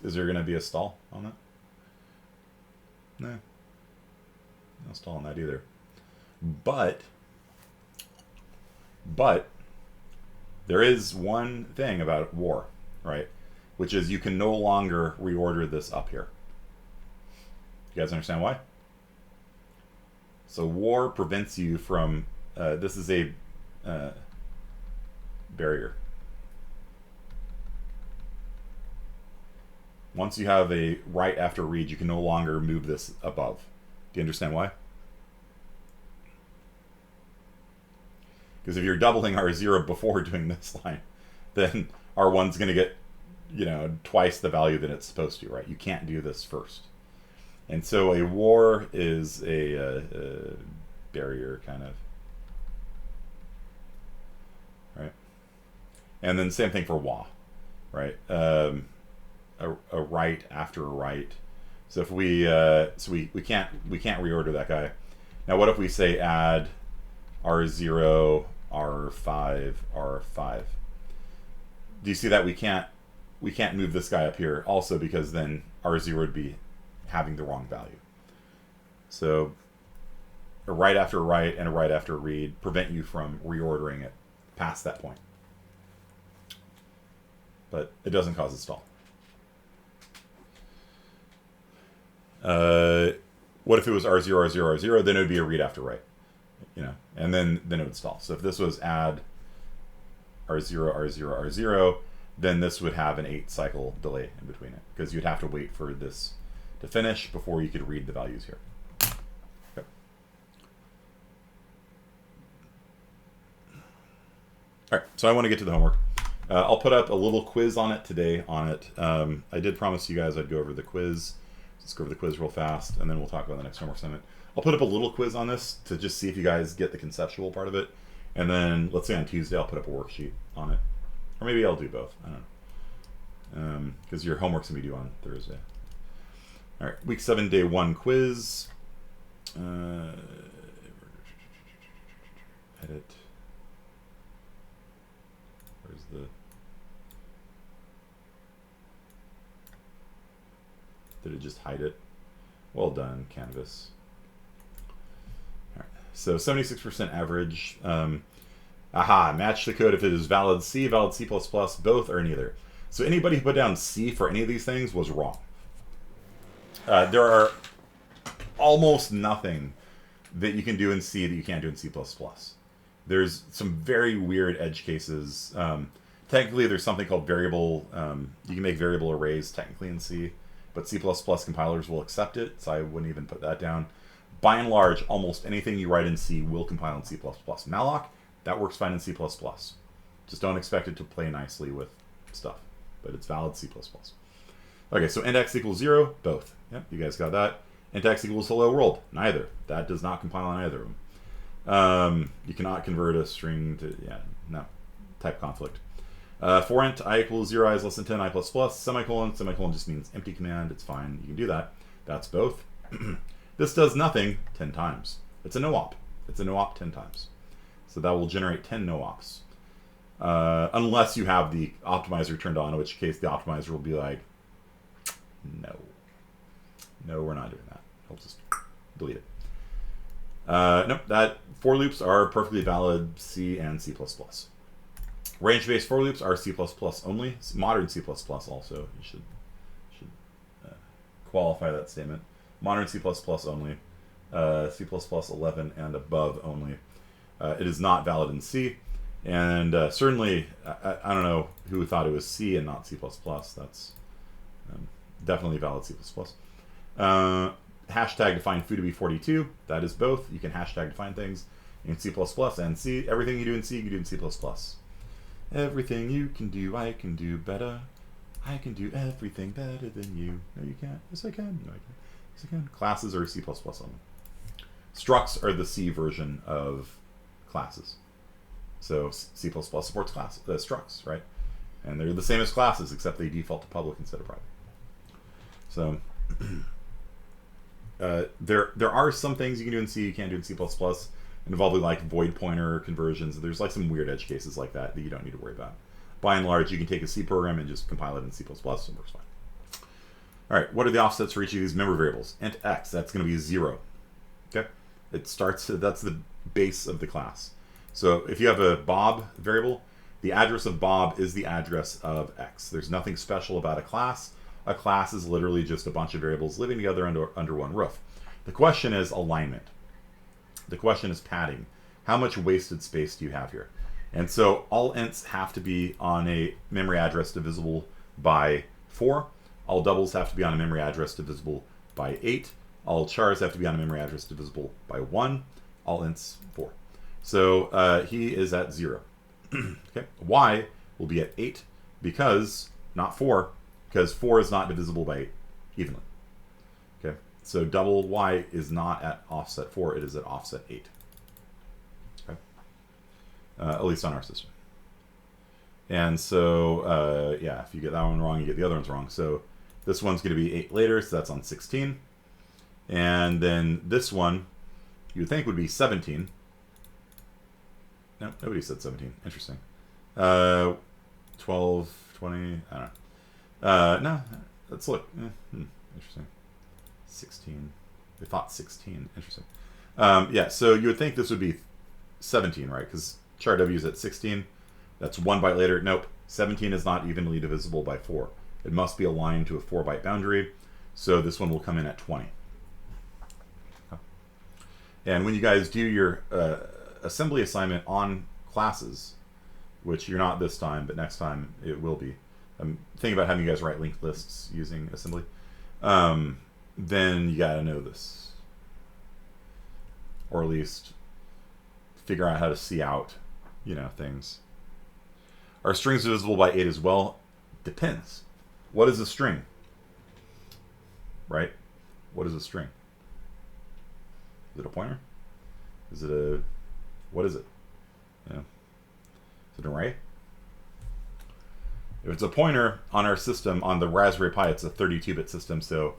Is there going to be a stall on that? No. No stall on that either. But there is one thing about war, right? Which is you can no longer reorder this up here. You guys understand why? So war prevents you from, this is a barrier. Once you have a write after read, you can no longer move this above. Do you understand why? Because if you're doubling R0 before doing this line, then R1's going to get, you know, twice the value that it's supposed to, right? You can't do this first. And so a war is a barrier, kind of. And then same thing for wa, right? A right after a right. So if we we can't reorder that guy. Now what if we say add R0, R5, R5? Do you see that we can't move this guy up here also, because then R0 would be having the wrong value. So a right after a right and a right after a read prevent you from reordering it past that point. But it doesn't cause a stall. What if it was R0, R0, R0? Then it would be a read after right, and then it would stall. So if this was add R0, R0, R0, then this would have an 8 cycle delay in between it, because you'd have to wait for this to finish before you could read the values here. Okay. All right, so I want to get to the homework. I'll put up a little quiz on it today I did promise you guys I'd go over the quiz. Let's go over the quiz real fast, and then we'll talk about the next homework assignment. I'll put up a little quiz on this to just see if you guys get the conceptual part of it. And then, let's say on Tuesday, I'll put up a worksheet on it. Or maybe I'll do both. I don't know. Because your homework's going to be due on Thursday. All right, week 7, day 1 quiz. Edit. Where's the... Did it just hide it? Well done, Canvas. All right. So 76% average. Match the code if it is valid C, valid C++, both or neither. So anybody who put down C for any of these things was wrong. There are almost nothing that you can do in C that you can't do in C++. There's some very weird edge cases. Technically, there's something called variable. You can make variable arrays technically in C, but C++ compilers will accept it, so I wouldn't even put that down. By and large, almost anything you write in C will compile in C++. Malloc, that works fine in C++. Just don't expect it to play nicely with stuff, but it's valid C++. Okay, so int x equals 0, both. Yep, you guys got that. Int x equals hello world, neither. That does not compile on either of them. You cannot convert a string to, no, type conflict. For int I equals 0, I is less than 10, I plus plus, semicolon just means empty command, it's fine, you can do that. That's both. This does nothing 10 times. It's a no-op. It's a no-op 10 times. So that will generate 10 no-ops. Unless you have the optimizer turned on, in which case the optimizer will be like, no, we're not doing that. I'll just delete it. Nope, that for loops are perfectly valid C and C++. Range-based for loops are C++ only. Modern C++ also. You should qualify that statement. Modern C++ only. C++ 11 and above only. It is not valid in C. And certainly, I don't know who thought it was C and not C++. That's definitely valid C++. Hashtag define foo to be 42. That is both. You can hashtag define things in C++ and C. Everything you do in C, you can do in C++. Everything you can do, I can do better. I can do everything better than you. No, you can't. Yes, I can. No, I can't. Yes, I can. Classes are C++ only. Structs are the C version of classes. So C++ supports structs, right? And they're the same as classes, except they default to public instead of private. So there are some things you can do in C you can't do in C++, involving like void pointer conversions. There's like some weird edge cases like that you don't need to worry about. By and large, you can take a C program and just compile it in C++, and it works fine. All right, what are the offsets for each of these member variables? Int x, that's going to be 0. Okay, it starts. That's the base of the class. So if you have a Bob variable, the address of Bob is the address of x. There's nothing special about a class. A class is literally just a bunch of variables living together under one roof. The question is alignment. The question is padding. How much wasted space do you have here? And so all ints have to be on a memory address divisible by 4. All doubles have to be on a memory address divisible by 8. All chars have to be on a memory address divisible by 1. All ints 4. So he is at 0. Okay. Y will be at 8 because, not 4, because 4 is not divisible by 8 evenly. Okay. So double Y is not at offset 4, it is at offset 8. Okay. At least on our system. And so, yeah, if you get that one wrong, you get the other ones wrong. So this one's going to be 8 later, so that's on 16. And then this one, you would think would be 17. No, nobody said 17. Interesting. 12, 20, I don't know. No, let's look. Interesting. 16. They thought 16. Interesting. Yeah, so you would think this would be 17, right? Because char W is at 16. That's 1 byte later. Nope. 17 is not evenly divisible by 4. It must be aligned to a 4 byte boundary. So this one will come in at 20. And when you guys do your assembly assignment on classes, which you're not this time, but next time it will be. I'm thinking about having you guys write linked lists using assembly. Then you got to know this. Or at least figure out how to see out, things. Are strings divisible by 8 as well? Depends. What is a string? Right? What is a string? Is it a pointer? Is it a... What is it? Is it an array? If it's a pointer on our system, on the Raspberry Pi, it's a 32-bit system, so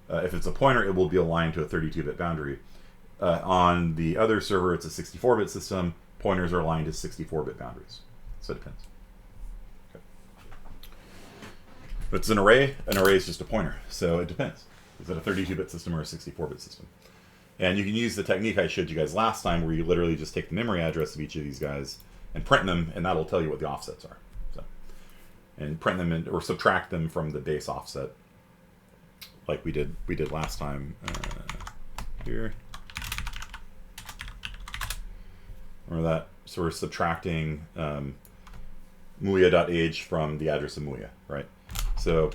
if it's a pointer, it will be aligned to a 32-bit boundary. On the other server, it's a 64-bit system. Pointers are aligned to 64-bit boundaries. So it depends. Okay. If it's an array is just a pointer, so it depends. Is it a 32-bit system or a 64-bit system? And you can use the technique I showed you guys last time where you literally just take the memory address of each of these guys and print them, and that'll tell you what the offsets are. So, and print them or subtract them from the base offset like we did last time here. Remember that? So we're subtracting muya.age from the address of muya, right? So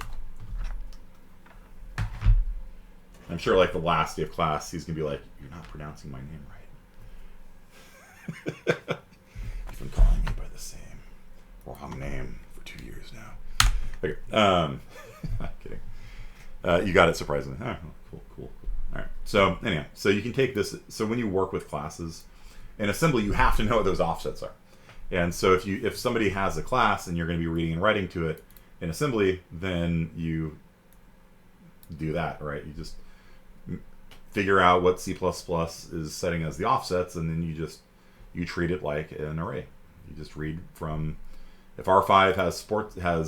I'm sure like the last day of class, he's going to be like, you're not pronouncing my name right. You've been calling me by the same wrong name for 2 years now. Okay. I'm kidding. You got it, surprisingly. Oh, cool. All right. So anyhow, so you can take this. So when you work with classes in assembly, you have to know what those offsets are. And so if somebody has a class and you're going to be reading and writing to it in assembly, then you do that, right? You just figure out what C++ is setting as the offsets, and then you treat it like an array. You just read from, if R5 has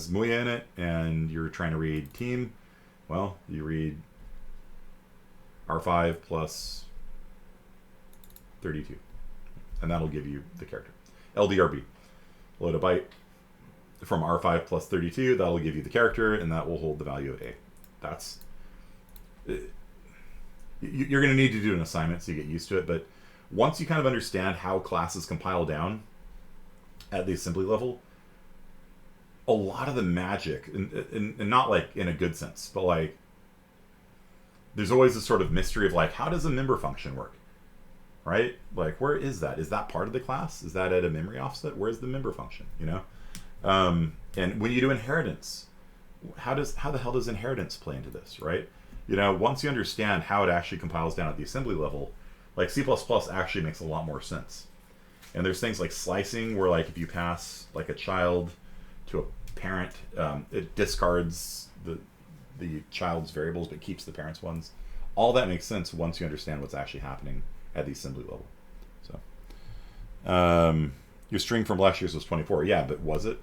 muya in it and you're trying to read team, well, you read R5 plus 32, and that'll give you the character. LDRB, load a byte from R5 plus 32, that'll give you the character, and that will hold the value of A. That's... You're going to need to do an assignment so you get used to it, but once you kind of understand how classes compile down at the assembly level, a lot of the magic, and not like in a good sense, but like there's always this sort of mystery of like, how does a member function work? Right? Like, where is that? Is that part of the class? Is that at a memory offset? Where's the member function? And when you do inheritance, how the hell does inheritance play into this, right? Once you understand how it actually compiles down at the assembly level, like C++ actually makes a lot more sense. And there's things like slicing, where like if you pass like a child to a parent, it discards the child's variables but keeps the parent's ones. All that makes sense once you understand what's actually happening at the assembly level. So, your string from last year's was 24. Yeah, but was it?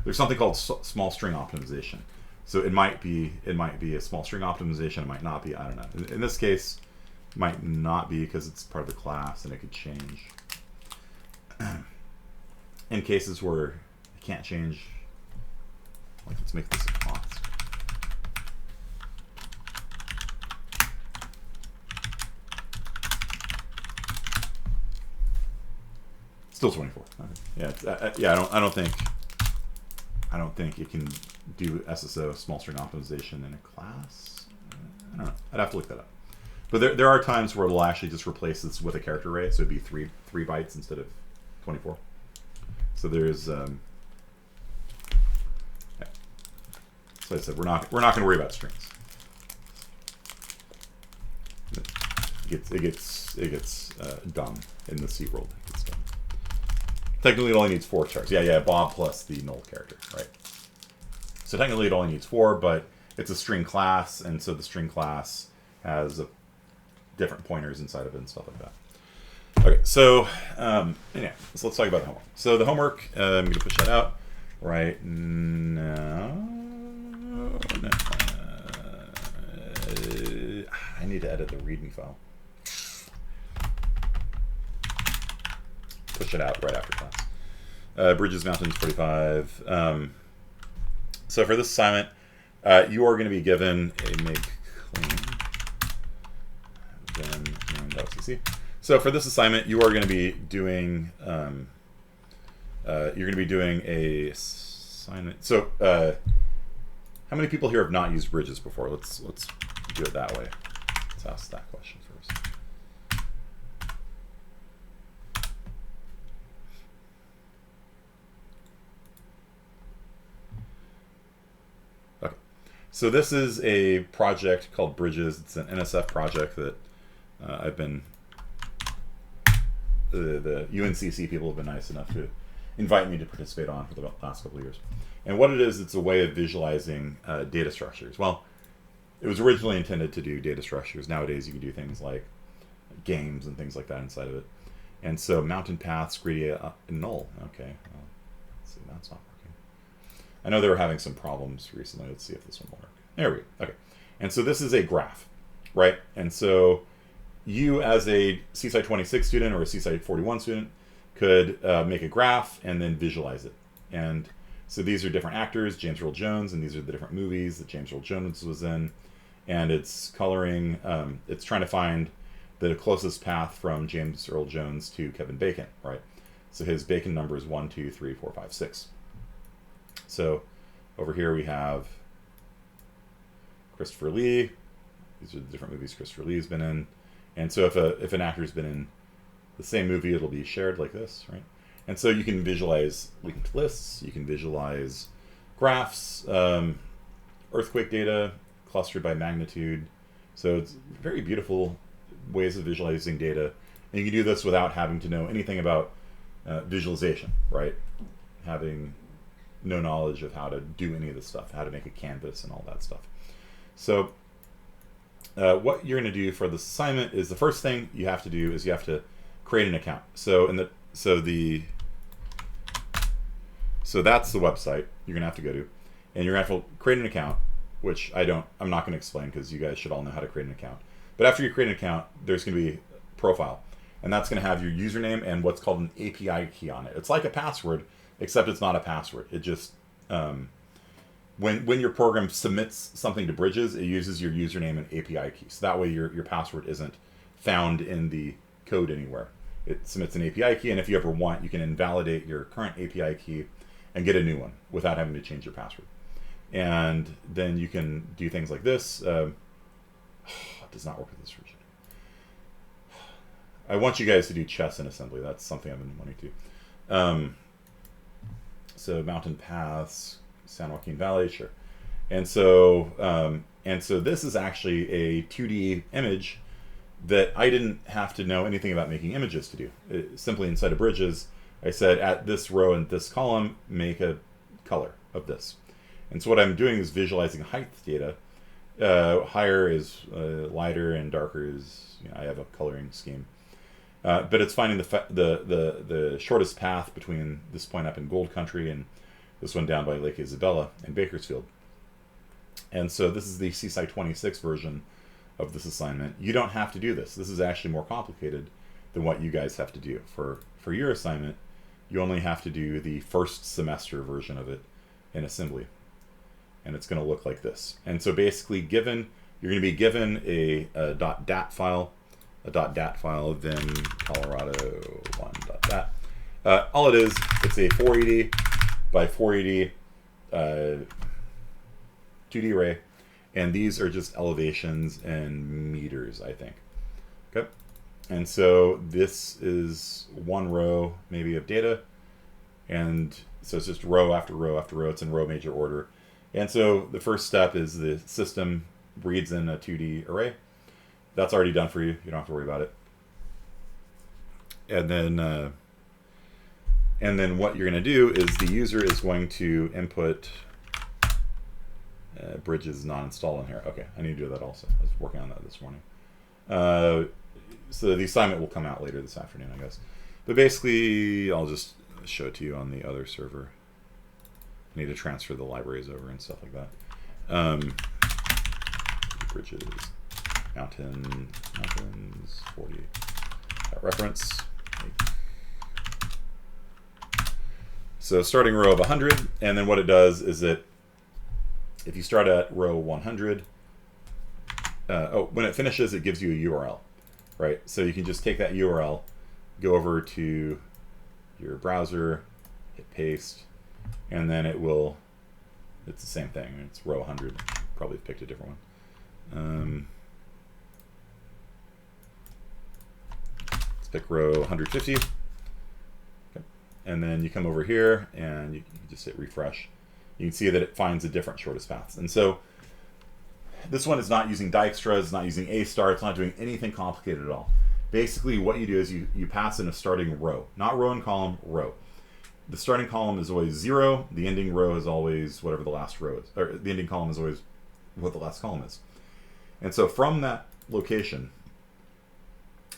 There's something called small string optimization. So it might be a small string optimization. It might not be. I don't know. In this case, it might not be because it's part of the class and it could change. In cases where it can't change, like let's make this a const. Still 24. Okay. Yeah, I don't think it can do SSO, small string optimization, in a class. I don't know. I'd have to look that up. But there are times where it'll actually just replace this with a character array, so it'd be three bytes instead of 24. So there's. So I said we're not going to worry about strings. It gets dumb in the C world. It gets dumb. Technically, it only needs 4 chars. Yeah, Bob plus the null character, right? So technically, it only needs 4, but it's a string class, and so the string class has different pointers inside of it and stuff like that. Okay, so anyway, so let's talk about the homework. So the homework, I'm going to push that out right now. I need to edit the README file. Push it out right after class. Bridges, Mountains, 45. So for this assignment, you are going to be given a make clean. Then so for this assignment, you are going to be doing a assignment. So how many people here have not used bridges before? Let's do it that way. Let's ask that question first. Okay, so this is a project called Bridges. It's an NSF project that I've been. The UNCC people have been nice enough to invite me to participate on for the last couple of years. And what it is, it's a way of visualizing data structures. Well, it was originally intended to do data structures. Nowadays, you can do things like games and things like that inside of it. And so mountain paths, gradient, null. Okay, well, let's see, that's not working. I know they were having some problems recently. Let's see if this one will work. There we go. Okay, and so this is a graph, right? And so you as a CSI 26 student or a CSI 41 student could make a graph and then visualize it. And so these are different actors, James Earl Jones, and these are the different movies that James Earl Jones was in. And it's coloring, it's trying to find the closest path from James Earl Jones to Kevin Bacon, right? So his Bacon number is 1, 2, 3, 4, 5, 6. So over here we have Christopher Lee. These are the different movies Christopher Lee's been in. And so if an actor's been in the same movie, it'll be shared like this, right? And so you can visualize linked lists, you can visualize graphs, earthquake data clustered by magnitude. So it's very beautiful ways of visualizing data. And you can do this without having to know anything about visualization, right? Having no knowledge of how to do any of this stuff, how to make a canvas and all that stuff. So what you're going to do for this assignment is the first thing you have to do is you have to create an account. So that's the website you're going to have to go to, and you're going to have to create an account, which I'm not going to explain because you guys should all know how to create an account. But after you create an account, there's going to be a profile, and that's going to have your username and what's called an API key on it. It's like a password, except it's not a password. It just when your program submits something to Bridges, it uses your username and API key. So that way your password isn't found in the code anywhere. It submits an API key, and if you ever want, you can invalidate your current API key and get a new one without having to change your password. And then you can do things like this. It does not work with this version. I want you guys to do chess in assembly. That's something I've been wanting to. So mountain paths, San Joaquin Valley, sure. And so this is actually a 2D image that I didn't have to know anything about making images to do. Simply inside of Bridges, I said at this row and this column, make a color of this. And so what I'm doing is visualizing height data. Higher is lighter and darker is, I have a coloring scheme. But it's finding the shortest path between this point up in Gold Country and this one down by Lake Isabella and Bakersfield. And so this is the CSI 26 version of this assignment. You don't have to do this. This is actually more complicated than what you guys have to do. For your assignment, you only have to do the first semester version of it in assembly. And it's going to look like this. And so basically you're going to be given a .dat file, then Colorado 1.dat. All it is, it's a 480 by 480 2D array, and these are just elevations and meters, I think. Okay, and so this is one row maybe of data, and so it's just row after row after row. It's in row major order. And so the first step is the system reads in a 2D array. That's already done for you. You don't have to worry about it. And then And then what you're going to do is the user is going to input bridges not installed in here. Okay, I need to do that also. I was working on that this morning. So the assignment will come out later this afternoon, I guess. But basically, I'll just show it to you on the other server. I need to transfer the libraries over and stuff like that. Bridges, mountains, 40. Reference. So starting row of 100, and then what it does is it, if you start at row 100, when it finishes, it gives you a URL, right? So you can just take that URL, go over to your browser, hit paste, and then it will, it's the same thing. It's row 100. Probably picked a different one. Let's pick row 150. And then you come over here and you just hit refresh. You can see that it finds the different shortest paths. And so this one is not using Dijkstra, it's not using A star, it's not doing anything complicated at all. Basically what you do is you pass in a starting row, not row and column, row. The starting column is always 0, the ending row is always whatever the last row is, or the ending column is always what the last column is. And so from that location,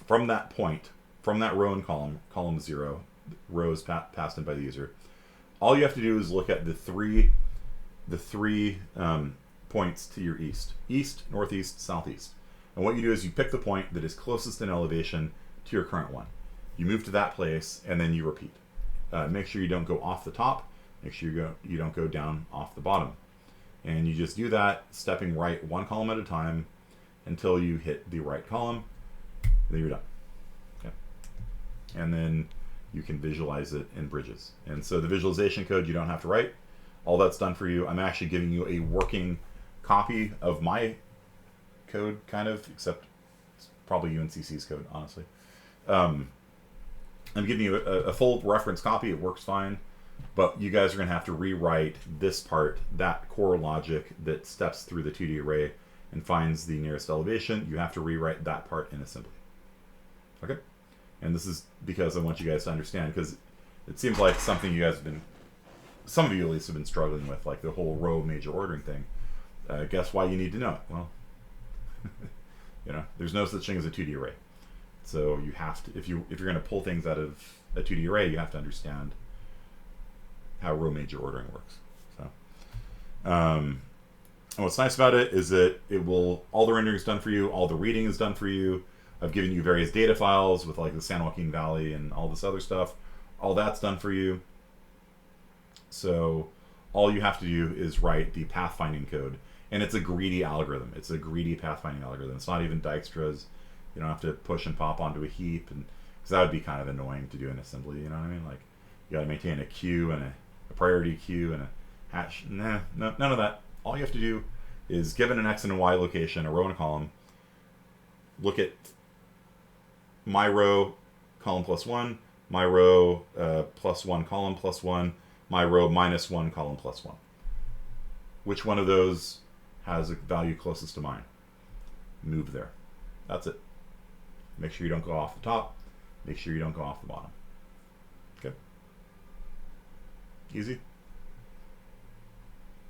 from that point, from that row and column 0, rows passed in by the user, all you have to do is look at the three points to your east, northeast, southeast. And what you do is you pick the point that is closest in elevation to your current one. You move to that place and then you repeat. Make sure you don't go off the top. Make sure you don't go down off the bottom. And you just do that, stepping right one column at a time until you hit the right column. Then you're done. Okay. And then you can visualize it in bridges. And so the visualization code you don't have to write. All that's done for you. I'm actually giving you a working copy of my code, kind of, except it's probably UNCC's code, honestly. I'm giving you a full reference copy. It works fine. But you guys are going to have to rewrite this part, that core logic that steps through the 2D array and finds the nearest elevation. You have to rewrite that part in assembly. Okay? And this is because I want you guys to understand, because it seems like something you guys have been, some of you at least have been struggling with, like the whole row major ordering thing. Guess why you need to know it? Well, there's no such thing as a 2D array. So you have to, if you're going to pull things out of a 2D array, you have to understand how row major ordering works. So, and what's nice about it is that it will, all the rendering is done for you, all the reading is done for you. I've given you various data files with like the San Joaquin Valley and all this other stuff. All that's done for you. So all you have to do is write the pathfinding code. And it's a greedy algorithm. It's a greedy pathfinding algorithm. It's not even Dijkstra's. You don't have to push and pop onto a heap, and because that would be kind of annoying to do in assembly. You know what I mean? Like you got to maintain a queue and a priority queue and a hash. Nah, no, none of that. All you have to do is, given an X and a Y location, a row and a column, look at my row, column +1, my row +1, column +1, my row -1, column +1. Which one of those has a value closest to mine? Move there. That's it. Make sure you don't go off the top. Make sure you don't go off the bottom. Okay? Easy?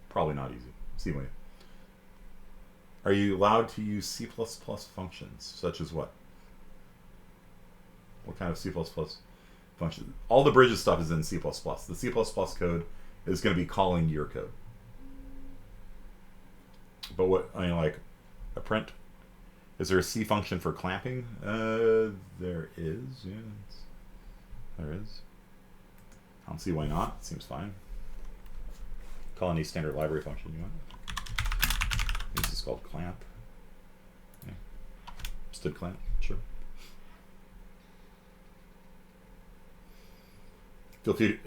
Probably not easy. See you later. Are you allowed to use C++ functions, such as what? What kind of C++ function? All the bridges stuff is in C++. The C++ code is going to be calling your code. But what, like a print? Is there a C function for clamping? There is, yeah. There is. I don't see why not. It seems fine. Call any standard library function you want. This is called clamp. Yeah. Stood clamp, sure. Feel free,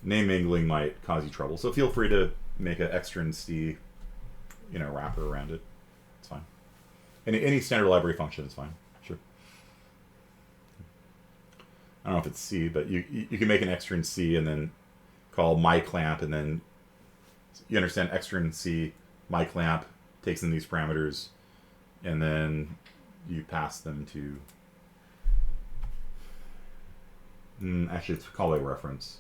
name mingling might cause you trouble, so feel free to make an extern C, wrapper around it. It's fine. Any standard library function is fine. Sure. I don't know if it's C, but you can make an extern C and then call myclamp, and then you understand extern C, myclamp takes in these parameters, and then you pass them to Actually, it's called a reference.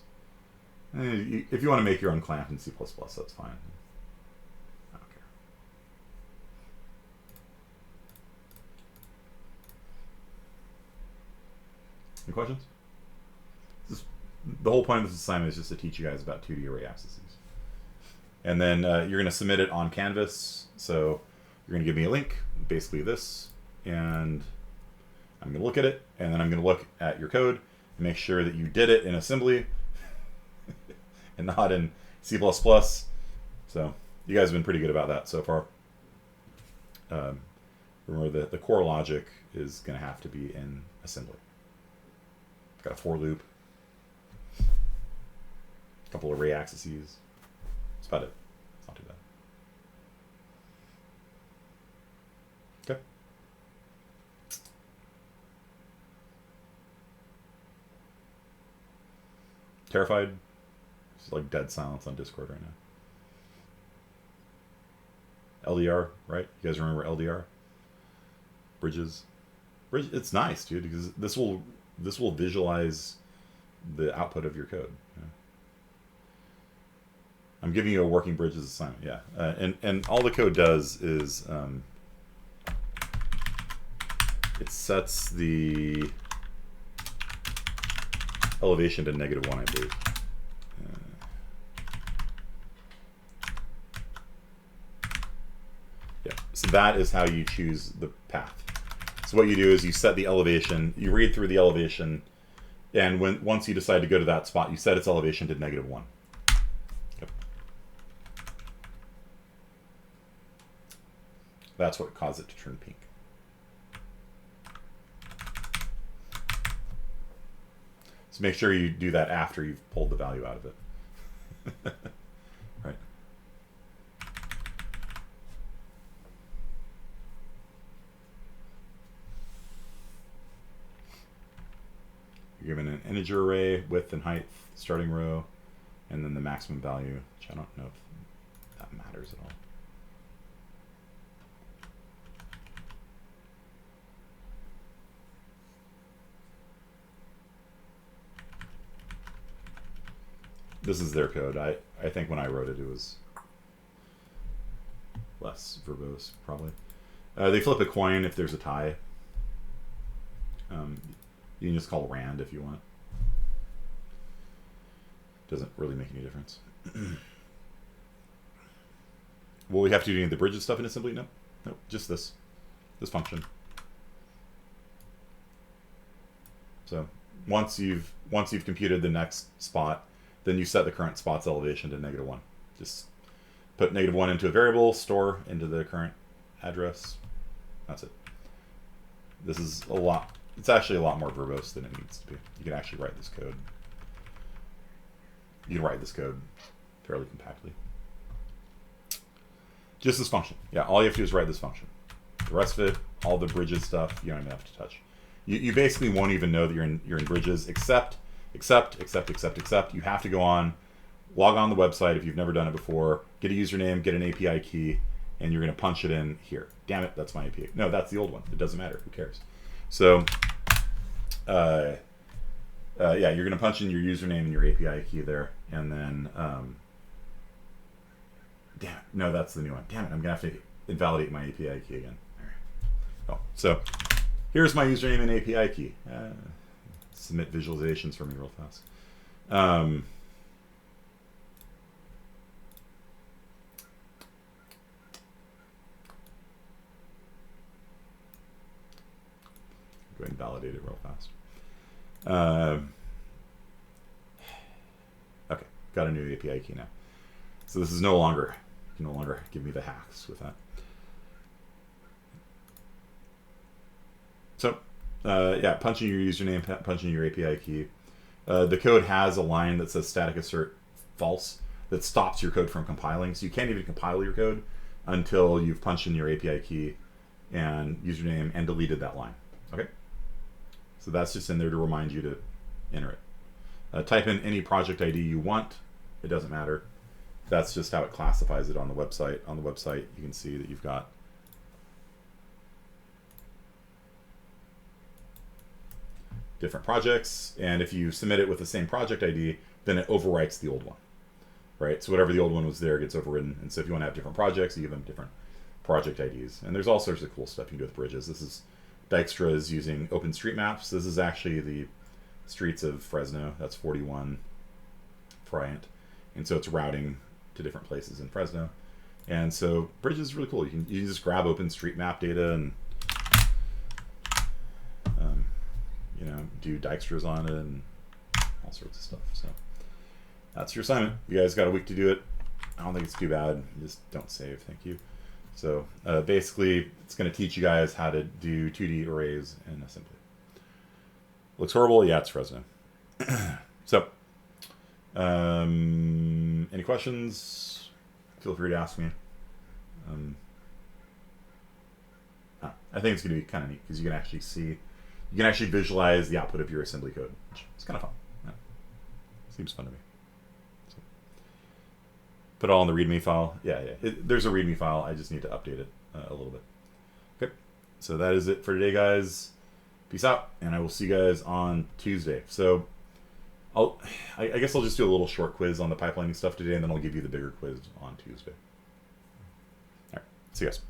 If you want to make your own clamp in C++, that's fine. I don't care. Any questions? The whole point of this assignment is just to teach you guys about 2D array accesses. And then you're going to submit it on Canvas. So you're going to give me a link, basically this, and I'm going to look at it, and then I'm going to look at your code and make sure that you did it in assembly and not in C++. So you guys have been pretty good about that so far. Remember the core logic is going to have to be in assembly. Got a for loop, a couple of array accesses. That's about it. It's not too bad. Okay. Terrified? It's like dead silence on Discord right now. LDR, right? You guys remember LDR? Bridges. It's nice, dude, because this will visualize the output of your code. Yeah. I'm giving you a working bridges assignment, yeah. And all the code does is it sets the elevation to -1, I believe. Yeah, so that is how you choose the path. So what you do is you set the elevation, you read through the elevation, and once you decide to go to that spot, you set its elevation to -1. Yep. That's what caused it to turn pink. So make sure you do that after you've pulled the value out of it. Right. You're given an integer array, width and height, starting row, and then the maximum value, which I don't know if that matters at all. This is their code. I think when I wrote it, it was less verbose, probably. They flip a coin if there's a tie. You can just call rand if you want. Doesn't really make any difference. Will we have to do any of the bridges stuff in assembly? No. Nope, just this function. So once you've computed the next spot, then you set the current spot's elevation to -1. Just put -1 into a variable, store into the current address. That's it. This is a lot. It's actually a lot more verbose than it needs to be. You can actually write this code. You can write this code fairly compactly. Just this function. Yeah, all you have to do is write this function. The rest of it, all the bridges stuff, you don't even have to touch. You basically won't even know that you're in bridges, except. You have to go on, log on the website if you've never done it before, get a username, get an API key, and you're going to punch it in here. Damn it, that's my API. No, that's the old one. It doesn't matter. Who cares? So, yeah, you're going to punch in your username and your API key there, and then, damn it, no, that's the new one. Damn it, I'm going to have to invalidate my API key again. All right. Oh, so here's my username and API key. Submit visualizations for me real fast. Going to validate it real fast. Okay, got a new API key now. So this is no longer, you can no longer give me the hacks with that. So, yeah, punching your username, punching your API key. The code has a line that says static assert false that stops your code from compiling. So you can't even compile your code until you've punched in your API key and username and deleted that line. Okay? So that's just in there to remind you to enter it. Type in any project ID you want. It doesn't matter. That's just how it classifies it on the website. On the website, you can see that you've got different projects, and if you submit it with the same project ID, then it overwrites the old one, right? So whatever the old one was there gets overridden, and so if you want to have different projects, you give them different project IDs. And there's all sorts of cool stuff you can do with bridges. This is Dijkstra is using OpenStreetMaps. This is actually the streets of Fresno. That's 41 Friant, and so it's routing to different places in Fresno. And so bridges is really cool. You just grab OpenStreetMap data and do Dijkstras on it and all sorts of stuff. So that's your assignment. You guys got a week to do it. I don't think it's too bad. Just don't save. Thank you. So basically, it's going to teach you guys how to do 2D arrays in assembly. Looks horrible? Yeah, it's Fresno. So, any questions? Feel free to ask me. I think it's going to be kind of neat because you can actually see, you can actually visualize the output of your assembly code, which is kind of fun. Yeah. Seems fun to me. So, put it all in the README file. Yeah. There's a README file. I just need to update it a little bit. Okay. So that is it for today, guys. Peace out, and I will see you guys on Tuesday. So I guess I'll just do a little short quiz on the pipelining stuff today, and then I'll give you the bigger quiz on Tuesday. All right. See you guys.